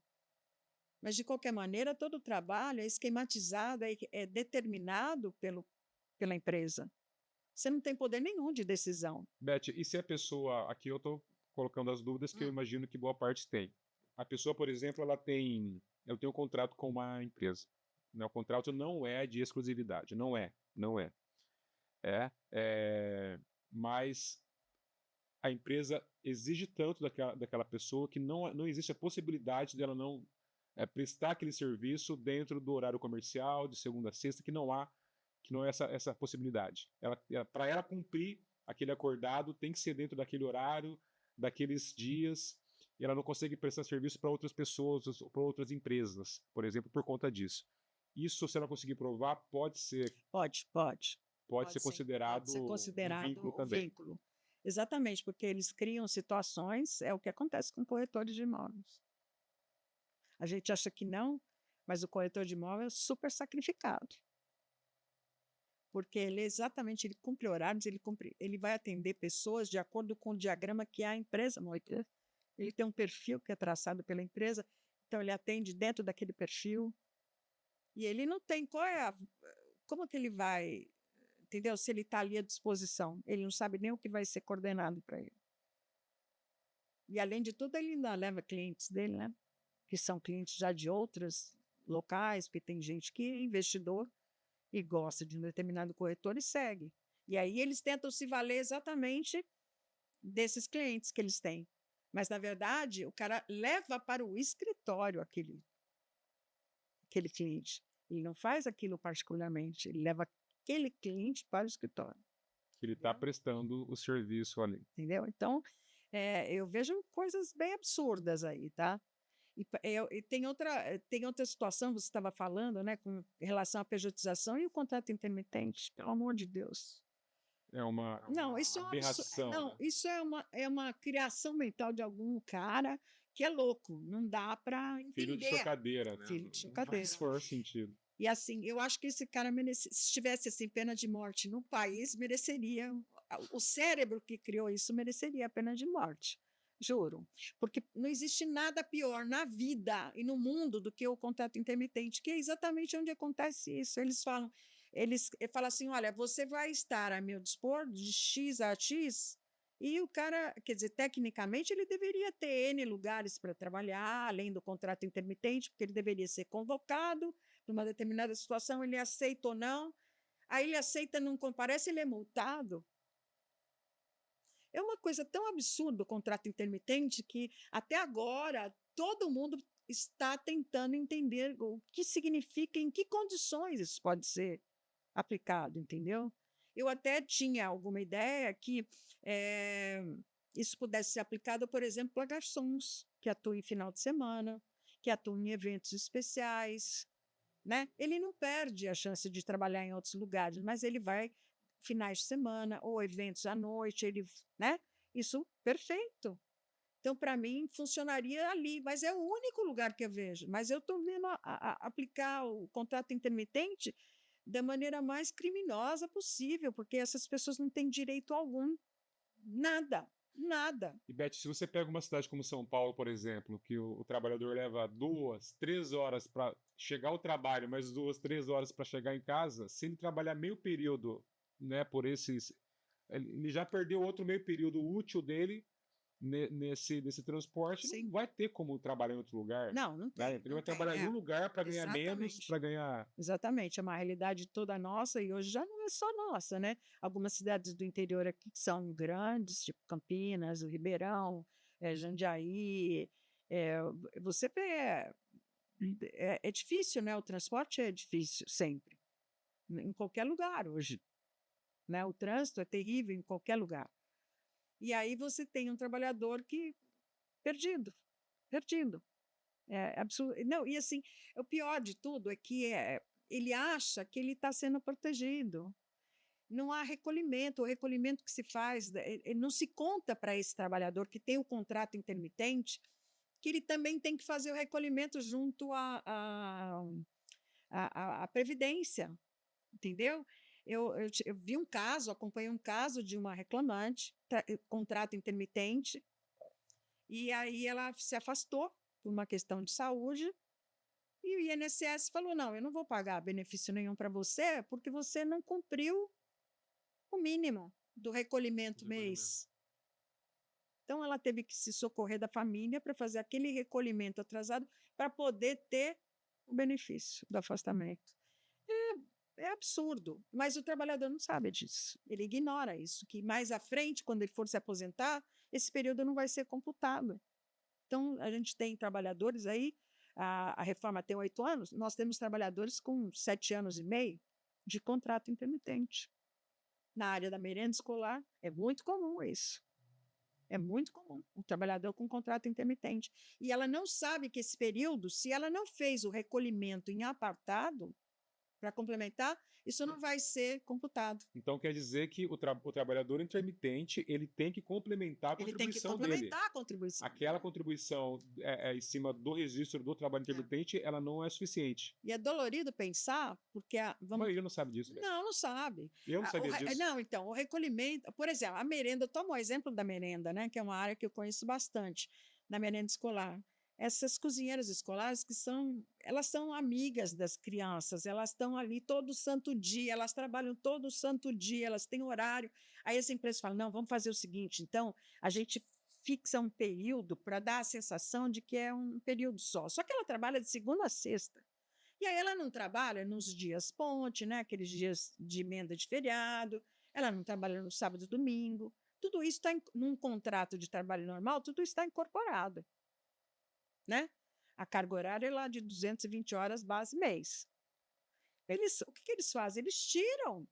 Mas, de qualquer maneira, todo o trabalho é esquematizado, é determinado pela empresa. Você não tem poder nenhum de decisão. Beth, e se a pessoa, aqui eu estou colocando as dúvidas que eu imagino que boa parte tem. A pessoa, por exemplo, eu tenho um contrato com uma empresa. Né? O contrato não é de exclusividade, não é. Mas a empresa exige tanto daquela pessoa que não existe a possibilidade dela não prestar aquele serviço dentro do horário comercial, de segunda a sexta, que não é essa possibilidade. Para ela cumprir aquele acordado, tem que ser dentro daquele horário, daqueles dias, e ela não consegue prestar serviço para outras pessoas, para outras empresas, por exemplo, por conta disso. Isso, se ela conseguir provar, pode ser. Pode ser considerado um vínculo também. Vínculo. Exatamente, porque eles criam situações, é o que acontece com corretores de imóveis. A gente acha que não, mas o corretor de imóveis é super sacrificado. Porque ele cumpre horários, ele vai atender pessoas de acordo com o diagrama que a empresa monta. Ele tem um perfil que é traçado pela empresa, então ele atende dentro daquele perfil. E ele não tem como que ele vai, entendeu? Se ele está ali à disposição, ele não sabe nem o que vai ser coordenado para ele. E, além de tudo, ele ainda leva clientes dele, né? Que são clientes já de outros locais, porque tem gente que é investidor e gosta de um determinado corretor e segue. E aí eles tentam se valer exatamente desses clientes que eles têm. Mas, na verdade, o cara leva para o escritório aquele cliente. Ele não faz aquilo particularmente, ele leva aquele cliente para o escritório. Que ele está prestando o serviço ali. Entendeu? Então, eu vejo coisas bem absurdas aí, tá? E tem outra situação, você estava falando, né, com relação à pejotização e o contrato intermitente, pelo amor de Deus. É uma Não, isso é aberração, não, né? isso é uma criação mental de algum cara que é louco, não dá para Filho de entender. chocadeira, né? Filho de Não chocadeira. faz for sentido. E assim, eu acho que esse cara se tivesse assim, pena de morte no país, mereceria, o cérebro que criou isso mereceria a pena de morte, juro. Porque não existe nada pior na vida e no mundo do que o contrato intermitente, que é exatamente onde acontece isso. Eles falam assim, olha, você vai estar a meu dispor de X a X, e o cara, quer dizer, tecnicamente ele deveria ter N lugares para trabalhar, além do contrato intermitente, porque ele deveria ser convocado numa determinada situação, ele aceita ou não, aí ele aceita, não comparece, ele é multado. É uma coisa tão absurda o contrato intermitente que até agora todo mundo está tentando entender o que significa, em que condições isso pode ser aplicado, entendeu? Eu até tinha alguma ideia que isso pudesse ser aplicado, por exemplo, a garçons que atuam em final de semana, que atuam em eventos especiais, né? Ele não perde a chance de trabalhar em outros lugares, mas ele vai finais de semana ou eventos à noite, né? Isso, perfeito. Então, para mim, funcionaria ali, mas é o único lugar que eu vejo. Mas eu estou vendo aplicar o contrato intermitente da maneira mais criminosa possível, porque essas pessoas não têm direito algum, nada, nada. E, Beth, se você pega uma cidade como São Paulo, por exemplo, que o trabalhador leva 2, 3 horas para chegar ao trabalho, mais 2, 3 horas para chegar em casa, se ele trabalhar meio período, né, por esses... Ele já perdeu outro meio período útil dele nesse transporte, Sim. não vai ter como trabalhar em outro lugar. Não tem. Ele vai trabalhar em um lugar para ganhar menos, para ganhar... Exatamente, é uma realidade toda nossa e hoje já não é só nossa, né? Algumas cidades do interior aqui que são grandes, tipo Campinas, o Ribeirão, Jandiaí, você vê, é difícil, né? O transporte é difícil sempre, em qualquer lugar hoje, né? O trânsito é terrível em qualquer lugar. E aí você tem um trabalhador que perdido. É absurdo. Não, e assim, o pior de tudo é que ele acha que ele está sendo protegido. Não há recolhimento. O recolhimento que se faz, não se conta para esse trabalhador que tem o contrato intermitente, que ele também tem que fazer o recolhimento junto à Previdência, entendeu? Eu vi um caso, acompanhei um caso de uma reclamante, contrato intermitente, e aí ela se afastou por uma questão de saúde, e o INSS falou, não, eu não vou pagar benefício nenhum para você, porque você não cumpriu o mínimo do recolhimento mês. Então, ela teve que se socorrer da família para fazer aquele recolhimento atrasado para poder ter o benefício do afastamento. É absurdo, mas o trabalhador não sabe disso. Ele ignora isso, que mais à frente, quando ele for se aposentar, esse período não vai ser computado. Então, a gente tem trabalhadores aí, a reforma tem 8 anos, nós temos trabalhadores com 7 anos e meio de contrato intermitente. Na área da merenda escolar, é muito comum isso. É muito comum, um trabalhador com contrato intermitente. E ela não sabe que esse período, se ela não fez o recolhimento em apartado, para complementar, isso não vai ser computado. Então quer dizer que o trabalhador intermitente ele tem que complementar a contribuição dele. Ele tem que complementar a contribuição. Aquela contribuição em cima do registro do trabalho intermitente, ela não é suficiente. E é dolorido pensar, porque... A maioria não sabe disso. Não sabe. Eu não sabia disso. Não, então, o recolhimento... Por exemplo, a merenda, eu tomo o exemplo da merenda, né, que é uma área que eu conheço bastante, na merenda escolar. Essas cozinheiras escolares elas são amigas das crianças, elas estão ali todo santo dia, elas trabalham todo santo dia, elas têm horário. Aí as empresas falam, não, vamos fazer o seguinte, então, a gente fixa um período para dar a sensação de que é um período só. Só que ela trabalha de segunda a sexta. E aí ela não trabalha nos dias ponte, né? Aqueles dias de emenda de feriado, ela não trabalha no sábado e domingo. Tudo isso está num contrato de trabalho normal, tudo está incorporado, né? A carga horária é lá de 220 horas base mês. O que eles fazem? Eles tiram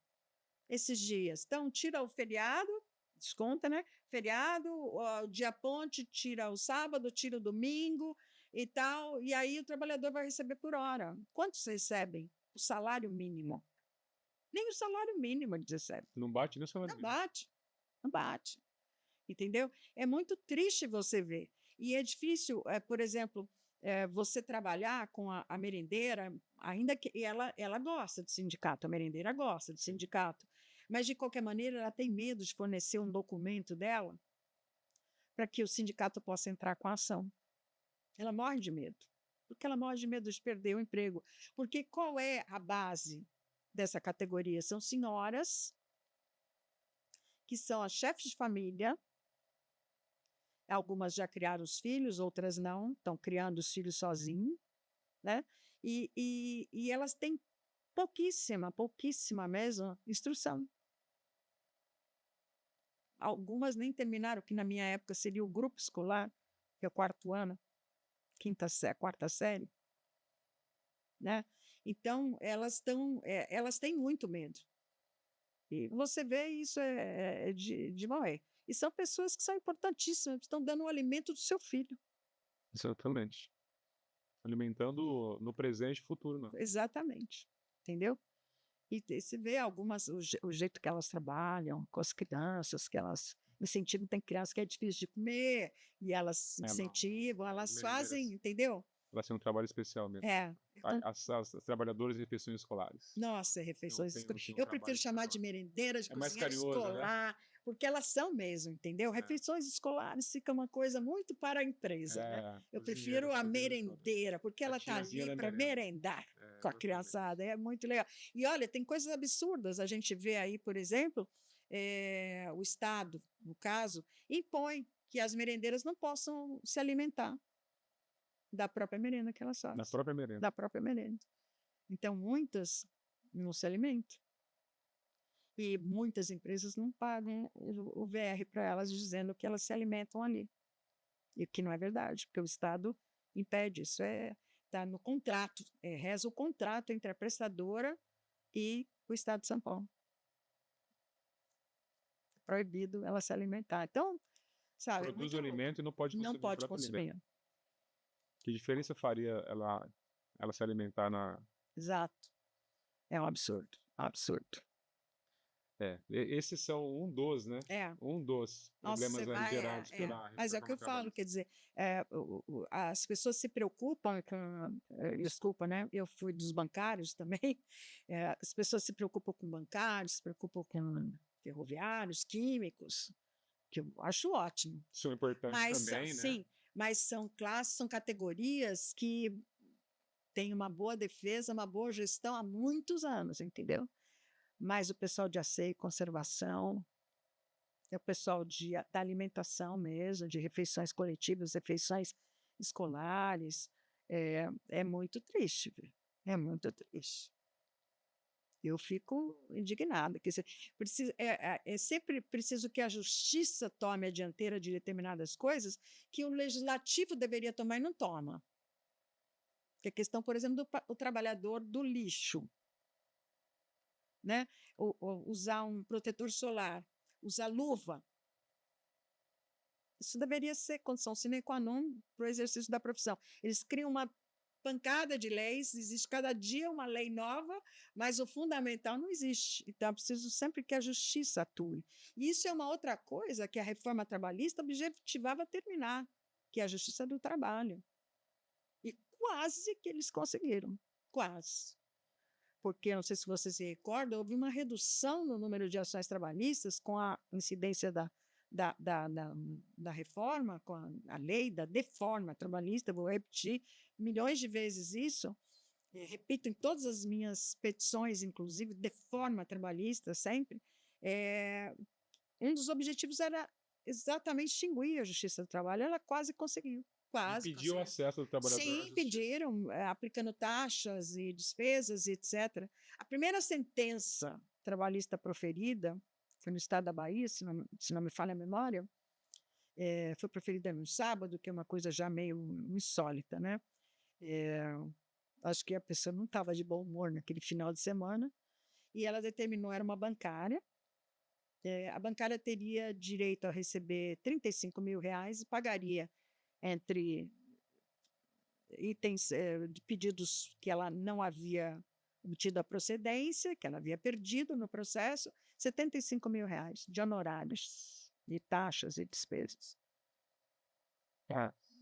esses dias. Então, tira o feriado, desconta, né? Feriado, o dia ponte, tira o sábado, tira o domingo e tal. E aí o trabalhador vai receber por hora. Quantos recebem? O salário mínimo. Nem o salário mínimo eles recebem. Não bate nem o salário Não mínimo. bate. Não bate. Entendeu? É muito triste você ver. E é difícil, por exemplo, você trabalhar com a merendeira, ainda que ela gosta do sindicato, a merendeira gosta do sindicato, mas de qualquer maneira ela tem medo de fornecer um documento dela para que o sindicato possa entrar com a ação. Ela morre de medo, porque ela morre de medo de perder o emprego. Porque qual é a base dessa categoria? São senhoras que são as chefes de família. Algumas já criaram os filhos, outras não, estão criando os filhos sozinhos, né? E elas têm pouquíssima mesmo instrução. Algumas nem terminaram, que na minha época seria o grupo escolar, que é o quarto ano, quarta série, né? Então, elas têm muito medo. E você vê isso de morrer. E são pessoas que são importantíssimas, estão dando o alimento do seu filho. Exatamente. Alimentando no presente e futuro, não. Exatamente. Entendeu? E você vê o jeito que elas trabalham com as crianças, que elas incentivam, tem crianças que é difícil de comer, e elas incentivam, elas fazem, entendeu? Vai ser um trabalho especial mesmo. Então, As trabalhadoras de refeições escolares. nossa, refeições escolares. Eu prefiro chamar de merendeira, de mais cozinheira carinhoso, escolar, né? Porque elas são mesmo, entendeu? Refeições escolares fica uma coisa muito para a empresa, né? Eu prefiro a merendeira, porque ela está ali para merendar com a criançada, é muito legal. E olha, tem coisas absurdas, a gente vê aí, por exemplo, o Estado, no caso, impõe que as merendeiras não possam se alimentar da própria merenda que elas fazem. Da própria merenda. Da própria merenda. Então, muitas não se alimentam. E muitas empresas não pagam o VR para elas, dizendo que elas se alimentam ali. E o que não é verdade, porque o Estado impede. Isso está no contrato, reza o contrato entre a prestadora e o Estado de São Paulo. É proibido ela se alimentar. Então, sabe... Produz o alimento e não pode consumir. Não pode consumir. Que diferença faria ela se alimentar na... Exato. É um absurdo. Absurdo. Esses são um dos, né? Um dos problemas gerados pela... Mas é o que eu falo, quer dizer, as pessoas se preocupam com... Desculpa, né? Eu fui dos bancários também. As pessoas se preocupam com bancários, se preocupam com ferroviários, químicos, que eu acho ótimo. São importantes também, né? Sim, mas são classes, são categorias que têm uma boa defesa, uma boa gestão há muitos anos, entendeu? Mas o pessoal de asseio e conservação, o pessoal da alimentação mesmo, de refeições coletivas, refeições escolares, é muito triste, é muito triste. Eu fico indignada. É sempre preciso que a justiça tome a dianteira de determinadas coisas que o legislativo deveria tomar e não toma. Que é a questão, por exemplo, do trabalhador do lixo. Né? Usar um protetor solar, usar luva. Isso deveria ser condição sine qua non para o exercício da profissão. Eles criam uma pancada de leis, existe cada dia uma lei nova, mas o fundamental não existe. Então, é preciso sempre que a justiça atue. E isso é uma outra coisa que a reforma trabalhista objetivava terminar, que é a justiça do trabalho. E quase que eles conseguiram, quase. Porque, não sei se você se recorda, houve uma redução no número de ações trabalhistas com a incidência da reforma, com a lei da deforma trabalhista, vou repetir milhões de vezes isso, repito em todas as minhas petições, inclusive, deforma trabalhista sempre, um dos objetivos era exatamente extinguir a Justiça do Trabalho, ela quase conseguiu, quase Impedir o conseguiram. acesso do trabalhador à Sim, justiça. pediram, aplicando taxas e despesas, etc. A primeira sentença trabalhista proferida foi no estado da Bahia, se não me falha a memória, foi proferida no sábado, que é uma coisa já meio insólita, né? Acho que a pessoa não estava de bom humor naquele final de semana, e ela determinou, era uma bancária, a bancária teria direito a receber R$ 35.000 e pagaria entre itens de pedidos que ela não havia obtido a procedência, que ela havia perdido no processo, R$ 75.000 de honorários, de taxas e despesas.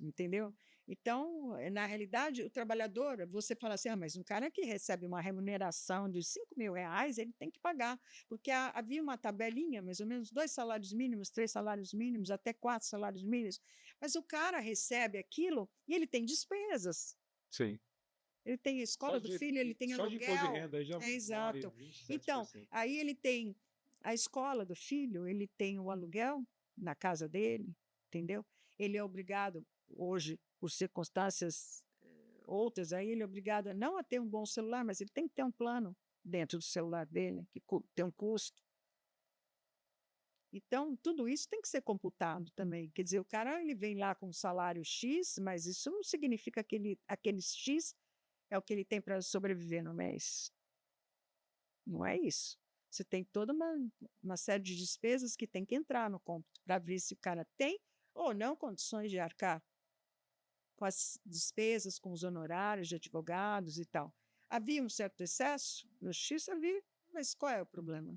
Entendeu? Então, na realidade, o trabalhador, você fala assim, mas um cara que recebe uma remuneração de R$ 5.000, ele tem que pagar, porque havia uma tabelinha, mais ou menos 2 salários mínimos, 3 salários mínimos, até 4 salários mínimos, mas o cara recebe aquilo e ele tem despesas. Sim. Ele tem a escola do filho, ele tem só de imposto de aluguel. renda aí já vale Exato. 27%. Então, aí ele tem a escola do filho, ele tem o aluguel na casa dele, entendeu? Ele é obrigado, hoje, por circunstâncias outras, aí ele é obrigado não a ter um bom celular, mas ele tem que ter um plano dentro do celular dele, que tem um custo. Então, tudo isso tem que ser computado também. Quer dizer, o cara ele vem lá com um salário X, mas isso não significa que aquele X é o que ele tem para sobreviver no mês. Não é isso. Você tem toda uma série de despesas que tem que entrar no cômputo para ver se o cara tem ou não condições de arcar com as despesas, com os honorários de advogados e tal. Havia um certo excesso? No X havia, mas qual é o problema?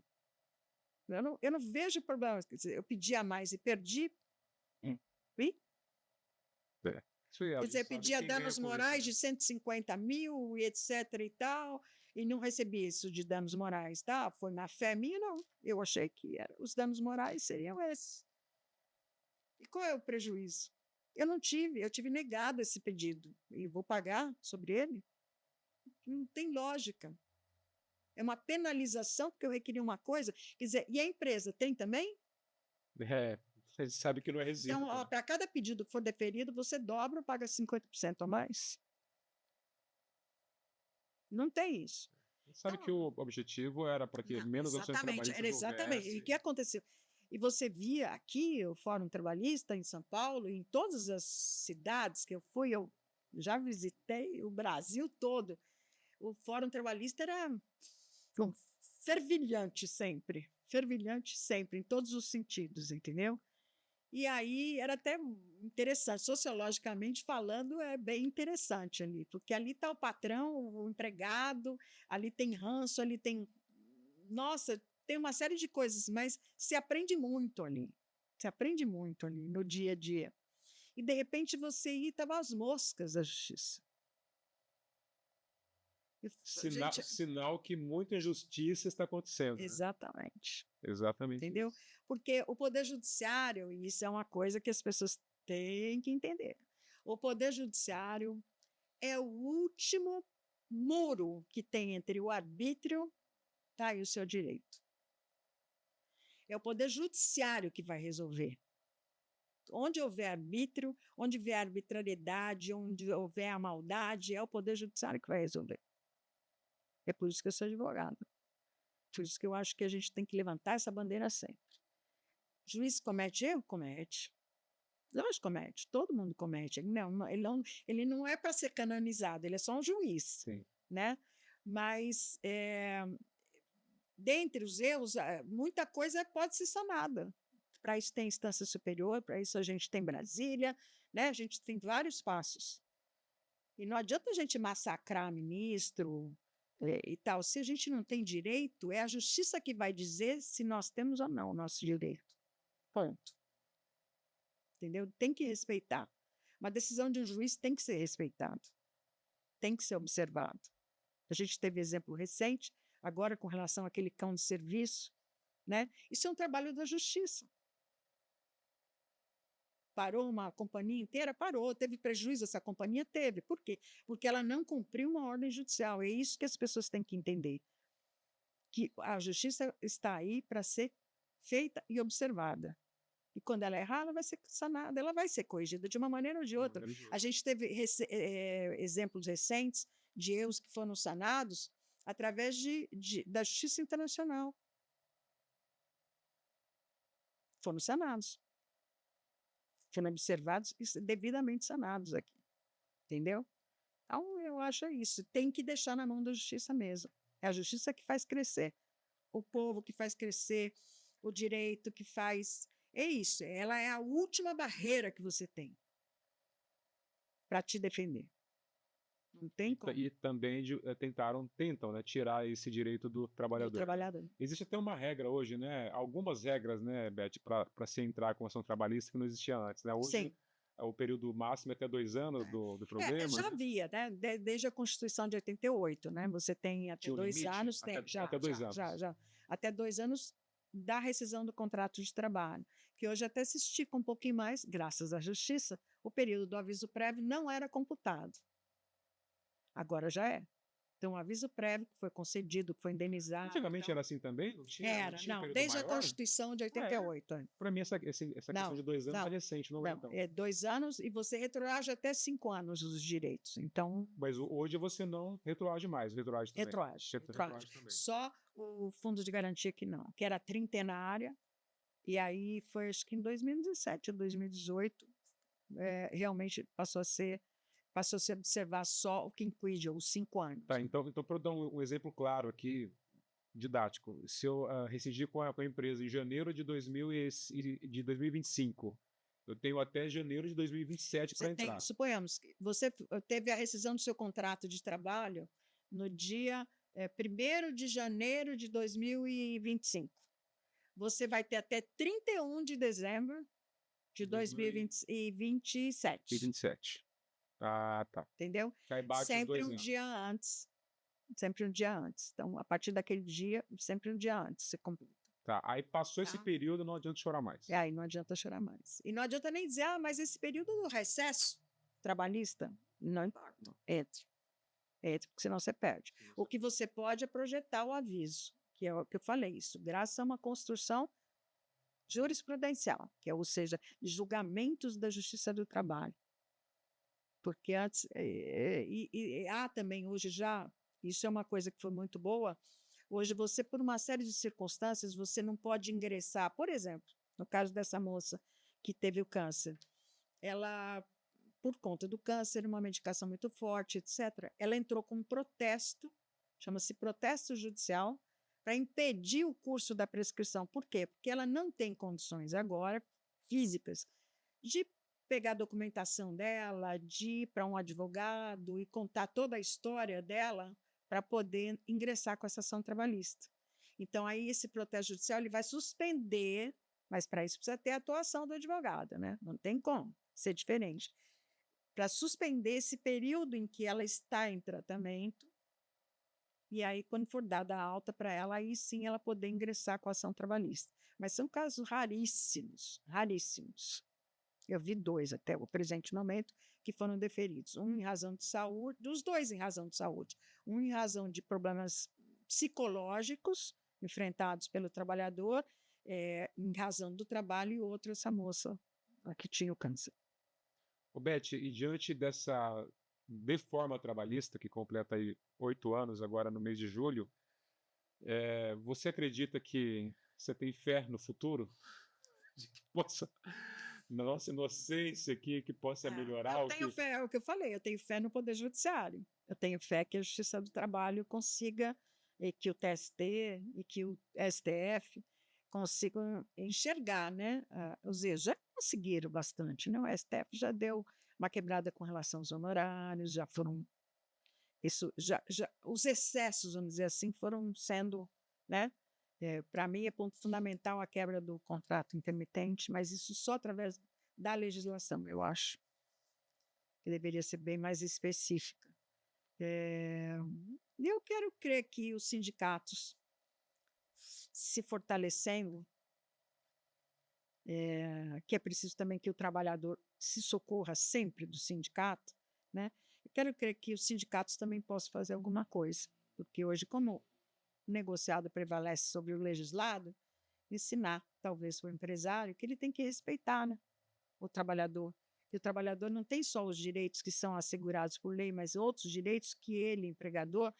Eu não vejo problema. Quer dizer, eu pedi a mais e perdi. E? Quer dizer, pedia danos morais de 150 mil e etc. e tal, e não recebi isso de danos morais, tá? Foi na fé minha, não. Eu achei que os danos morais seriam esses. E qual é o prejuízo? Eu tive negado esse pedido e vou pagar sobre ele? Não tem lógica. É uma penalização porque eu requeri uma coisa. Quer dizer, e a empresa tem também? Você sabe que não é resíduo. Então, para cada pedido que for deferido, você dobra ou paga 50% a mais? Não tem isso. Sabe que o objetivo era para que menos ações trabalhistas exatamente. E o que aconteceu? E você via aqui o Fórum Trabalhista em São Paulo, em todas as cidades que eu fui, eu já visitei o Brasil todo. O Fórum Trabalhista era fervilhante sempre, em todos os sentidos, entendeu? E aí era até interessante, sociologicamente falando, é bem interessante ali, porque ali está o patrão, o empregado, ali tem ranço, ali tem. Nossa, tem uma série de coisas, mas se aprende muito ali. No dia a dia. E de repente você estava às moscas da justiça. Sinal que muita injustiça está acontecendo. Exatamente. Né? Exatamente. Entendeu? Isso. Porque o Poder Judiciário, e isso é uma coisa que as pessoas têm que entender, o Poder Judiciário é o último muro que tem entre o arbítrio, tá, e o seu direito. É o Poder Judiciário que vai resolver. Onde houver arbítrio, onde houver arbitrariedade, onde houver a maldade, é o Poder Judiciário que vai resolver. É por isso que eu sou advogada. Por isso que eu acho que a gente tem que levantar essa bandeira sempre. Juiz comete erro? Comete. Lógico, comete. Todo mundo comete. Ele não é para ser canonizado, ele é só um juiz. Sim. Né? Mas, dentre os erros, muita coisa pode ser sanada. Para isso tem instância superior, para isso a gente tem Brasília, né? A gente tem vários passos. E não adianta a gente massacrar ministro e tal. Se a gente não tem direito, é a justiça que vai dizer se nós temos ou não o nosso direito. Ponto. Entendeu? Tem que respeitar. Uma decisão de um juiz tem que ser respeitada. Tem que ser observado. A gente teve exemplo recente, agora com relação àquele cão de serviço, né? Isso é um trabalho da justiça. Parou uma companhia inteira? Parou. Teve prejuízo essa companhia? Teve. Por quê? Porque ela não cumpriu uma ordem judicial. É isso que as pessoas têm que entender. Que a justiça está aí para ser feita e observada. E quando ela errar, ela vai ser sanada, ela vai ser corrigida de uma maneira ou de outra. A gente teve exemplos recentes de erros que foram sanados através da justiça internacional. Foram sanados. Foram observados e devidamente sanados aqui. Entendeu? Então, eu acho isso. Tem que deixar na mão da justiça mesmo. É a justiça que faz crescer. O povo que faz crescer, o direito que faz... É isso. Ela é a última barreira que você tem para te defender. Não tem como. E também tentam, né, tirar esse direito do trabalhador. Existe até uma regra hoje, né? Algumas regras, né, Beth, para se entrar com ação trabalhista que não existia antes, né? Hoje, sim. O período máximo é até 2 anos do programa. Já havia, né? Desde a Constituição de 88, né? Você tem até 2 anos. Até 2 anos. Já. Até 2 anos da rescisão do contrato de trabalho, que hoje até se estica um pouquinho mais, graças à Justiça, o período do aviso prévio não era computado. Agora já é. Então, o aviso prévio que foi concedido, que foi indenizado... Antigamente era assim também? Não, desde a Constituição de 88. Para mim, essa questão de 2 anos é recente, não é? Então. É 2 anos e você retroage até 5 anos os direitos. Então... Mas hoje você não retroage mais, retroage também. Retroage também. Só o Fundo de Garantia que não, que era trintenária, e aí foi, acho que em 2017 ou 2018, realmente passou a se observar só o quinquídio, os 5 anos. Tá, então para eu dar um exemplo claro aqui, didático, se eu rescindir com a empresa em janeiro de 2025, eu tenho até janeiro de 2027 para entrar. Suponhamos que você teve a rescisão do seu contrato de trabalho no dia 1º de janeiro de 2025. Você vai ter até 31 de dezembro de 2027. 27. Ah, tá. Entendeu? Sempre um dia antes. Sempre um dia antes. Então, a partir daquele dia, sempre um dia antes, você completa. Tá, aí passou esse período, não adianta chorar mais. Aí não adianta chorar mais. E não adianta nem dizer, mas esse período do recesso trabalhista, não importa. Entre, porque senão você perde. O que você pode é projetar o aviso, que é o que eu falei, isso, graças a uma construção jurisprudencial, que é, ou seja, julgamentos da Justiça do Trabalho. Porque antes, há também hoje já, isso é uma coisa que foi muito boa, hoje você, por uma série de circunstâncias, você não pode ingressar, por exemplo, no caso dessa moça que teve o câncer, ela, por conta do câncer, uma medicação muito forte, etc., ela entrou com um protesto, chama-se protesto judicial, para impedir o curso da prescrição. Por quê? Porque ela não tem condições agora, físicas, de pegar a documentação dela, de ir para um advogado e contar toda a história dela para poder ingressar com essa ação trabalhista. Então, aí esse protesto judicial ele vai suspender, mas para isso precisa ter a atuação do advogado, né? Não tem como ser diferente. Para suspender esse período em que ela está em tratamento, e aí, quando for dada a alta para ela, aí sim ela poder ingressar com a ação trabalhista. Mas são casos raríssimos, raríssimos. Eu vi 2 até o presente momento que foram deferidos. Um em razão de saúde, dos 2 em razão de saúde. Um em razão de problemas psicológicos enfrentados pelo trabalhador, em razão do trabalho, e outro essa moça que tinha o câncer. Beth, e diante dessa reforma trabalhista, que completa aí 8 anos agora no mês de julho, você acredita que você tem fé no futuro? Na nossa inocência aqui, que possa melhorar? Eu tenho fé, é o que eu falei, eu tenho fé no Poder Judiciário. Eu tenho fé que a Justiça do Trabalho consiga, e que o TST e que o STF consigam enxergar, né? Os erros. Já conseguiram bastante, né? O STF já deu uma quebrada com relação aos honorários, já foram... os excessos, vamos dizer assim, foram sendo, né? Para mim é ponto fundamental a quebra do contrato intermitente, mas isso só através da legislação, eu acho, que deveria ser bem mais específica. E eu quero crer que os sindicatos se fortalecendo, que é preciso também que o trabalhador se socorra sempre do sindicato, né? Eu quero crer que os sindicatos também possam fazer alguma coisa, porque hoje, como o negociado prevalece sobre o legislado, ensinar, talvez, para o empresário que ele tem que respeitar, né, o trabalhador. E o trabalhador não tem só os direitos que são assegurados por lei, mas outros direitos que ele, empregador,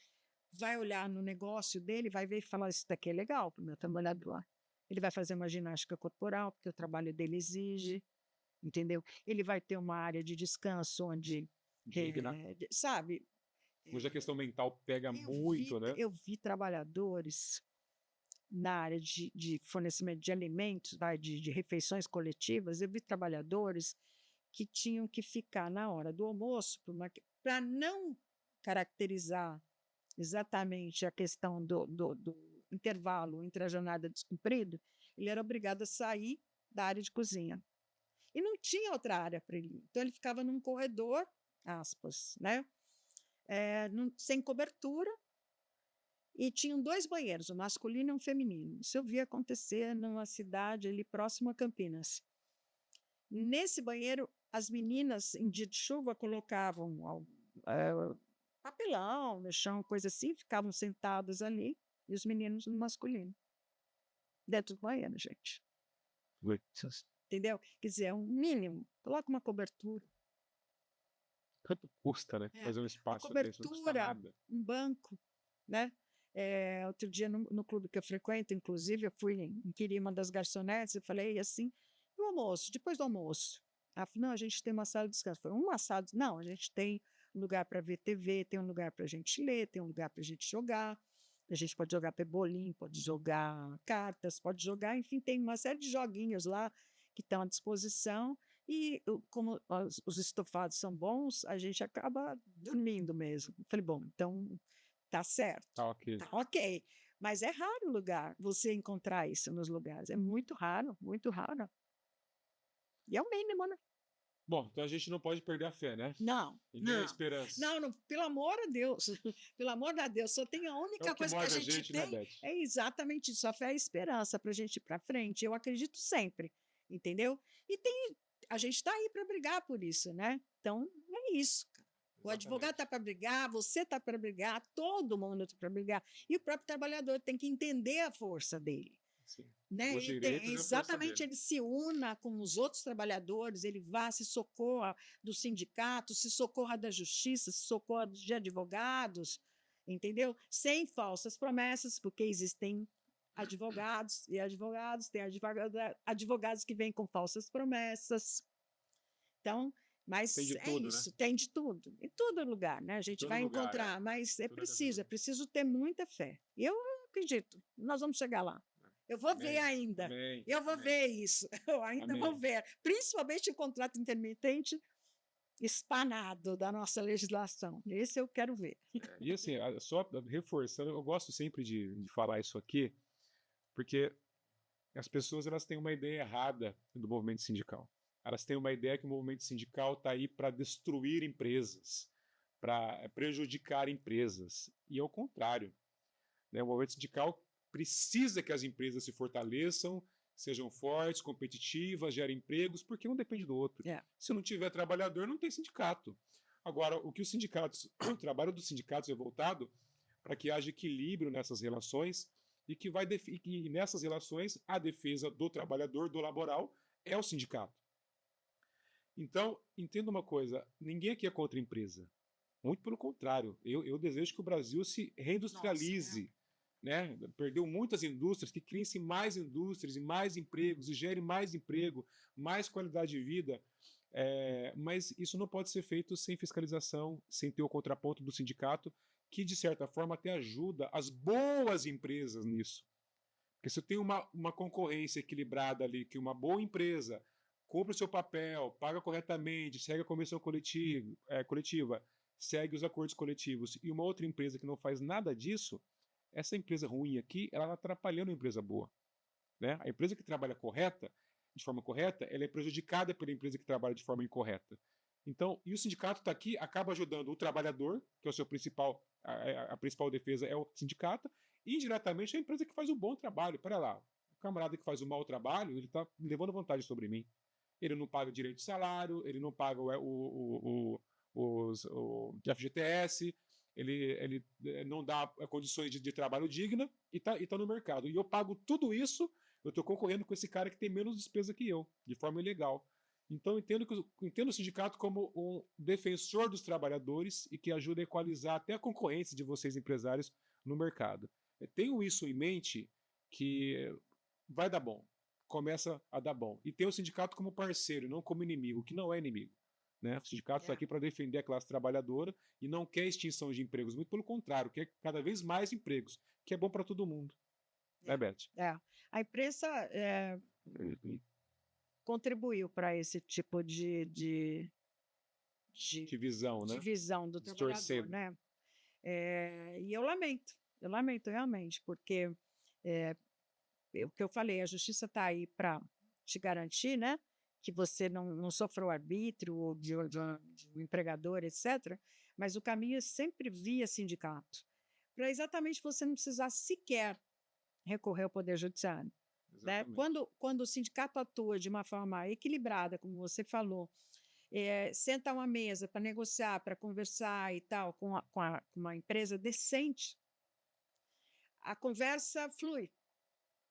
vai olhar no negócio dele, vai ver e falar: isso daqui é legal para o meu trabalhador. Ele vai fazer uma ginástica corporal, porque o trabalho dele exige, entendeu? Ele vai ter uma área de descanso onde, Digna. sabe? Hoje a questão mental pega muito, né? Eu vi trabalhadores na área de fornecimento de alimentos, de refeições coletivas, eu vi trabalhadores que tinham que ficar na hora do almoço para não caracterizar exatamente a questão do intervalo entre a jornada descumprida, ele era obrigado a sair da área de cozinha. E não tinha outra área para ele. Então, ele ficava num corredor, aspas, né? Sem cobertura, e tinham 2 banheiros, um masculino e um feminino. Isso eu vi acontecer numa cidade ali próximo a Campinas. Nesse banheiro, as meninas, em dia de chuva, colocavam papelão no chão, coisa assim, ficavam sentadas ali, e os meninos no masculino. Dentro do banheiro, gente. Entendeu? Quer dizer, é um mínimo. Coloca uma cobertura. Quanto custa, né? Fazer um espaço desse, não custa nada. Um banco, né? Outro dia, no clube que eu frequento, inclusive, eu fui inquirir uma das garçonetes e falei assim, e o almoço? Depois do almoço? Ela falou, não, a gente tem uma sala de descanso. Foi uma sala de... Não, a gente tem um lugar para ver TV, tem um lugar para a gente ler, tem um lugar para a gente jogar. A gente pode jogar pebolim, pode jogar cartas, pode jogar, enfim, tem uma série de joguinhos lá que estão à disposição. E como os estofados são bons, a gente acaba dormindo mesmo. Eu falei, bom, então tá certo. Tá ok. Tá ok. Mas é raro lugar você encontrar isso nos lugares. É muito raro, muito raro. E é o mínimo, né? Bom, então a gente não pode perder a fé, né? Não. E nem a esperança. Não, pelo amor de Deus. Pelo amor de Deus, só tem a única coisa que a gente tem. Né, é exatamente isso. A fé é a esperança para a gente ir para frente. Eu acredito sempre, entendeu? E a gente está aí para brigar por isso, né? Então, é isso. O advogado está para brigar, você está para brigar, todo mundo está para brigar. E o próprio trabalhador tem que entender a força dele. Sim. Né? Exatamente, ele se una com os outros trabalhadores, ele vá, se socorra do sindicato, se socorra da justiça, se socorra de advogados, entendeu? Sem falsas promessas, porque existem advogados e advogados, tem advogados que vêm com falsas promessas. Então, mas tudo, isso, né? tem de tudo, em todo lugar, né? A gente vai encontrar, mas é preciso ter muita fé. E eu acredito, nós vamos chegar lá. Eu vou ver ainda. Eu vou ver isso. Eu ainda vou ver. Principalmente o contrato intermitente espanado da nossa legislação. Esse eu quero ver. E assim, só reforçando, eu gosto sempre de falar isso aqui, porque as pessoas elas têm uma ideia errada do movimento sindical. Elas têm uma ideia que o movimento sindical está aí para destruir empresas, para prejudicar empresas. E é o contrário. Né? O movimento sindical precisa que as empresas se fortaleçam, sejam fortes, competitivas, gerem empregos, porque um depende do outro. Se não tiver trabalhador, não tem sindicato. Agora, o trabalho dos sindicatos é voltado para que haja equilíbrio nessas relações e que nessas relações a defesa do trabalhador, do laboral, é o sindicato. Então, entenda uma coisa, ninguém aqui é contra a empresa. Muito pelo contrário, eu desejo que o Brasil se reindustrialize. Né? Perdeu muitas indústrias, que criem-se mais indústrias e mais empregos, e gerem mais emprego, mais qualidade de vida, mas isso não pode ser feito sem fiscalização, sem ter o contraponto do sindicato, que de certa forma até ajuda as boas empresas nisso. Porque se eu tenho uma concorrência equilibrada ali, que uma boa empresa cumpre o seu papel, paga corretamente, segue a comissão coletiva, segue os acordos coletivos, e uma outra empresa que não faz nada disso, essa empresa ruim aqui, ela está atrapalhando a empresa boa. Né? A empresa que trabalha de forma correta, ela é prejudicada pela empresa que trabalha de forma incorreta. Então, e o sindicato está aqui, acaba ajudando o trabalhador, que é o seu a principal defesa é o sindicato, e indiretamente a empresa que faz o bom trabalho. Pera lá, o camarada que faz o mau trabalho, ele está levando vantagem sobre mim. Ele não paga direito de salário, ele não paga o FGTS, ele não dá condições de trabalho digna e tá no mercado. E eu pago tudo isso eu estou concorrendo com esse cara que tem menos despesa que eu, de forma ilegal. Então, eu entendo o sindicato como um defensor dos trabalhadores e que ajuda a equalizar até a concorrência de vocês, empresários, no mercado. Eu tenho isso em mente que vai dar bom, começa a dar bom. E tem o sindicato como parceiro, não como inimigo, que não é inimigo. Né? O sindicato está aqui para defender a classe trabalhadora e não quer extinção de empregos, muito pelo contrário, quer cada vez mais empregos, que é bom para todo mundo. Né, Beth? A imprensa contribuiu para esse tipo de visão, né? De visão do trabalhador, né? E eu lamento realmente, porque o que eu falei, a justiça está aí para te garantir, né? Que você não sofra o arbítrio de um empregador, etc. Mas o caminho é sempre via sindicato, para exatamente você não precisar sequer recorrer ao Poder Judiciário. Né? Quando o sindicato atua de uma forma equilibrada, como você falou, senta a uma mesa para negociar, para conversar e tal, com uma empresa decente, a conversa flui.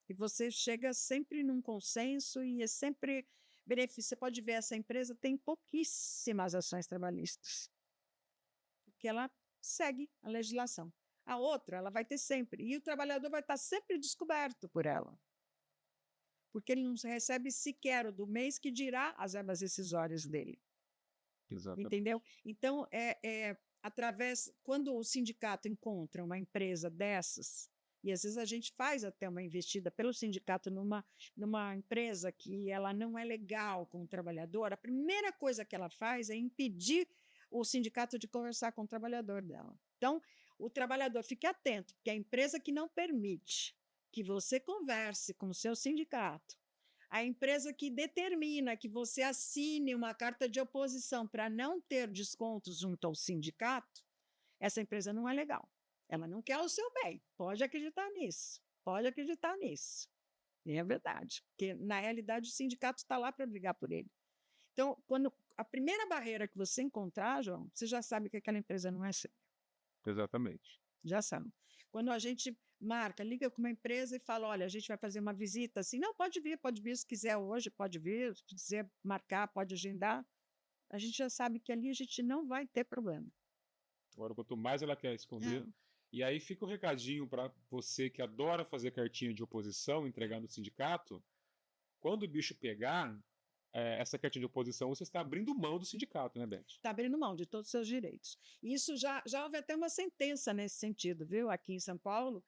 E você chega sempre num consenso e é sempre benefício. Você pode ver, essa empresa tem pouquíssimas ações trabalhistas, porque ela segue a legislação. A outra, ela vai ter sempre. E o trabalhador vai estar sempre descoberto por ela, porque ele não recebe sequer o do mês, que dirá as verbas rescisórias dele. Exatamente. Entendeu? Então, quando o sindicato encontra uma empresa dessas, e às vezes a gente faz até uma investida pelo sindicato numa empresa que ela não é legal com o trabalhador, a primeira coisa que ela faz é impedir o sindicato de conversar com o trabalhador dela. Então, o trabalhador, fique atento, porque a empresa que não permite que você converse com o seu sindicato, a empresa que determina que você assine uma carta de oposição para não ter descontos junto ao sindicato, essa empresa não é legal. Ela não quer o seu bem. Pode acreditar nisso. Pode acreditar nisso. E é verdade. Porque, na realidade, o sindicato está lá para brigar por ele. Então, quando a primeira barreira que você encontrar, João, você já sabe que aquela empresa não é séria. Exatamente. Já sabe. Quando a gente liga com uma empresa e fala, olha, a gente vai fazer uma visita assim, não, pode vir, se quiser hoje, pode vir, se quiser marcar, pode agendar, a gente já sabe que ali a gente não vai ter problema. Agora, quanto mais ela quer esconder, e aí fica o recadinho para você que adora fazer cartinha de oposição, entregar no sindicato, quando o bicho pegar, essa cartinha de oposição, você está abrindo mão do sindicato, né, Beth? Está abrindo mão de todos os seus direitos. Isso já houve até uma sentença nesse sentido, viu? Aqui em São Paulo,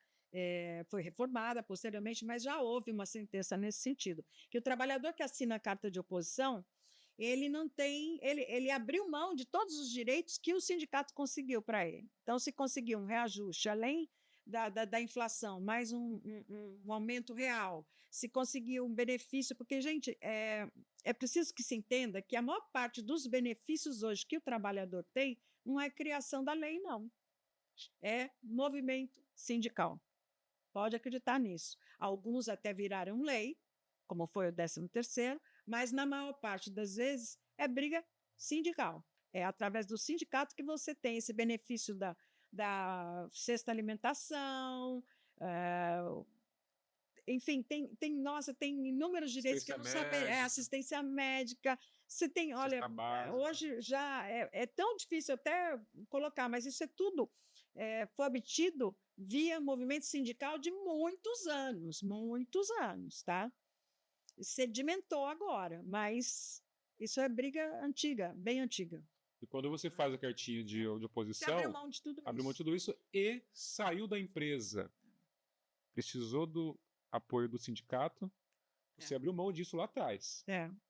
foi reformada posteriormente, mas já houve uma sentença nesse sentido, que o trabalhador que assina a carta de oposição, ele não tem, ele abriu mão de todos os direitos que o sindicato conseguiu para ele. Então, se conseguiu um reajuste além da inflação, mais um aumento real, se conseguiu um benefício, porque, gente, é preciso que se entenda que a maior parte dos benefícios hoje que o trabalhador tem não é criação da lei, não. É movimento sindical. Pode acreditar nisso. Alguns até viraram lei, como foi o 13º, mas na maior parte das vezes é briga sindical. É através do sindicato que você tem esse benefício da cesta alimentação, enfim, tem inúmeros direitos que eu não sabia. Assistência médica. Você tem, olha, hoje já é tão difícil até colocar, mas isso é tudo foi obtido via movimento sindical de muitos anos, tá? Sedimentou agora, mas isso é briga antiga, bem antiga. E quando você faz a cartinha de oposição, abriu mão de tudo isso e saiu da empresa, precisou do apoio do sindicato, você abriu mão disso lá atrás,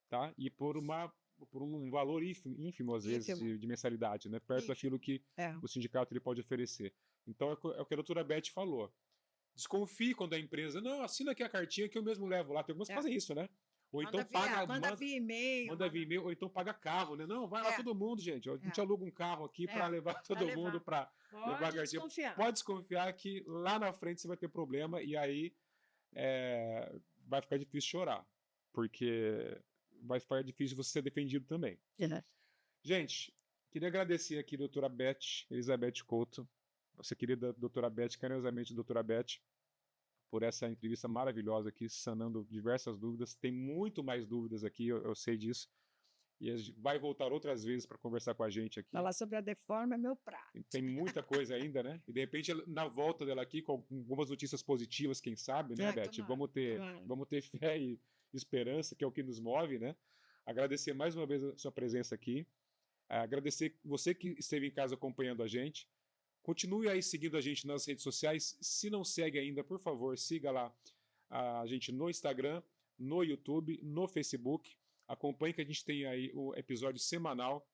tá? E por um valor ínfimo às vezes de mensalidade, né? Perto daquilo que o sindicato ele pode oferecer. Então é o que a doutora Beth falou. Desconfie quando a empresa, não, assina aqui a cartinha que eu mesmo levo lá. Tem algumas que fazem isso, né? Ou então manda via e-mail. Manda via e-mail, ou então paga carro, né? Não, vai lá todo mundo, gente. A gente aluga um carro aqui para levar todo mundo para levar a cartinha. Pode desconfiar que lá na frente você vai ter problema e aí vai ficar difícil chorar. Porque vai ficar difícil você ser defendido também. Gente, queria agradecer aqui a doutora Beth, Elizabeth Couto, nossa querida doutora Beth, carinhosamente doutora Beth, por essa entrevista maravilhosa aqui, sanando diversas dúvidas. Tem muito mais dúvidas aqui, eu sei disso. E a gente vai voltar outras vezes para conversar com a gente aqui. Falar sobre a Deforma é meu prato. Tem muita coisa ainda, né? E de repente, na volta dela aqui, com algumas notícias positivas, quem sabe, né, Beth? Vamos ter fé e esperança, que é o que nos move, né? Agradecer mais uma vez a sua presença aqui. Agradecer você que esteve em casa acompanhando a gente. Continue aí seguindo a gente nas redes sociais. Se não segue ainda, por favor, siga lá a gente no Instagram, no YouTube, no Facebook. Acompanhe que a gente tem aí o episódio semanal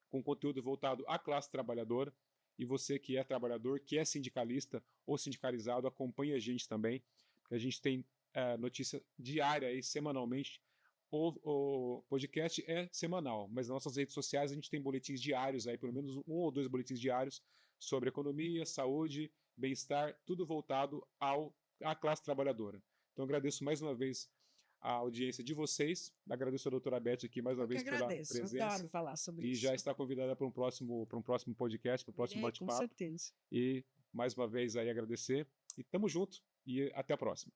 com conteúdo voltado à classe trabalhadora. E você que é trabalhador, que é sindicalista ou sindicalizado, acompanhe a gente também. A gente tem notícia diária aí, semanalmente. O podcast é semanal, mas nas nossas redes sociais a gente tem boletins diários aí, pelo menos 1 ou 2 boletins diários sobre economia, saúde, bem-estar, tudo voltado à classe trabalhadora. Então agradeço mais uma vez a audiência de vocês, agradeço a doutora Beth aqui mais uma vez pela presença. Eu adoro falar sobre isso. E já está convidada para um próximo podcast, para o próximo bate-papo. Com certeza. E mais uma vez aí agradecer e tamo junto e até a próxima.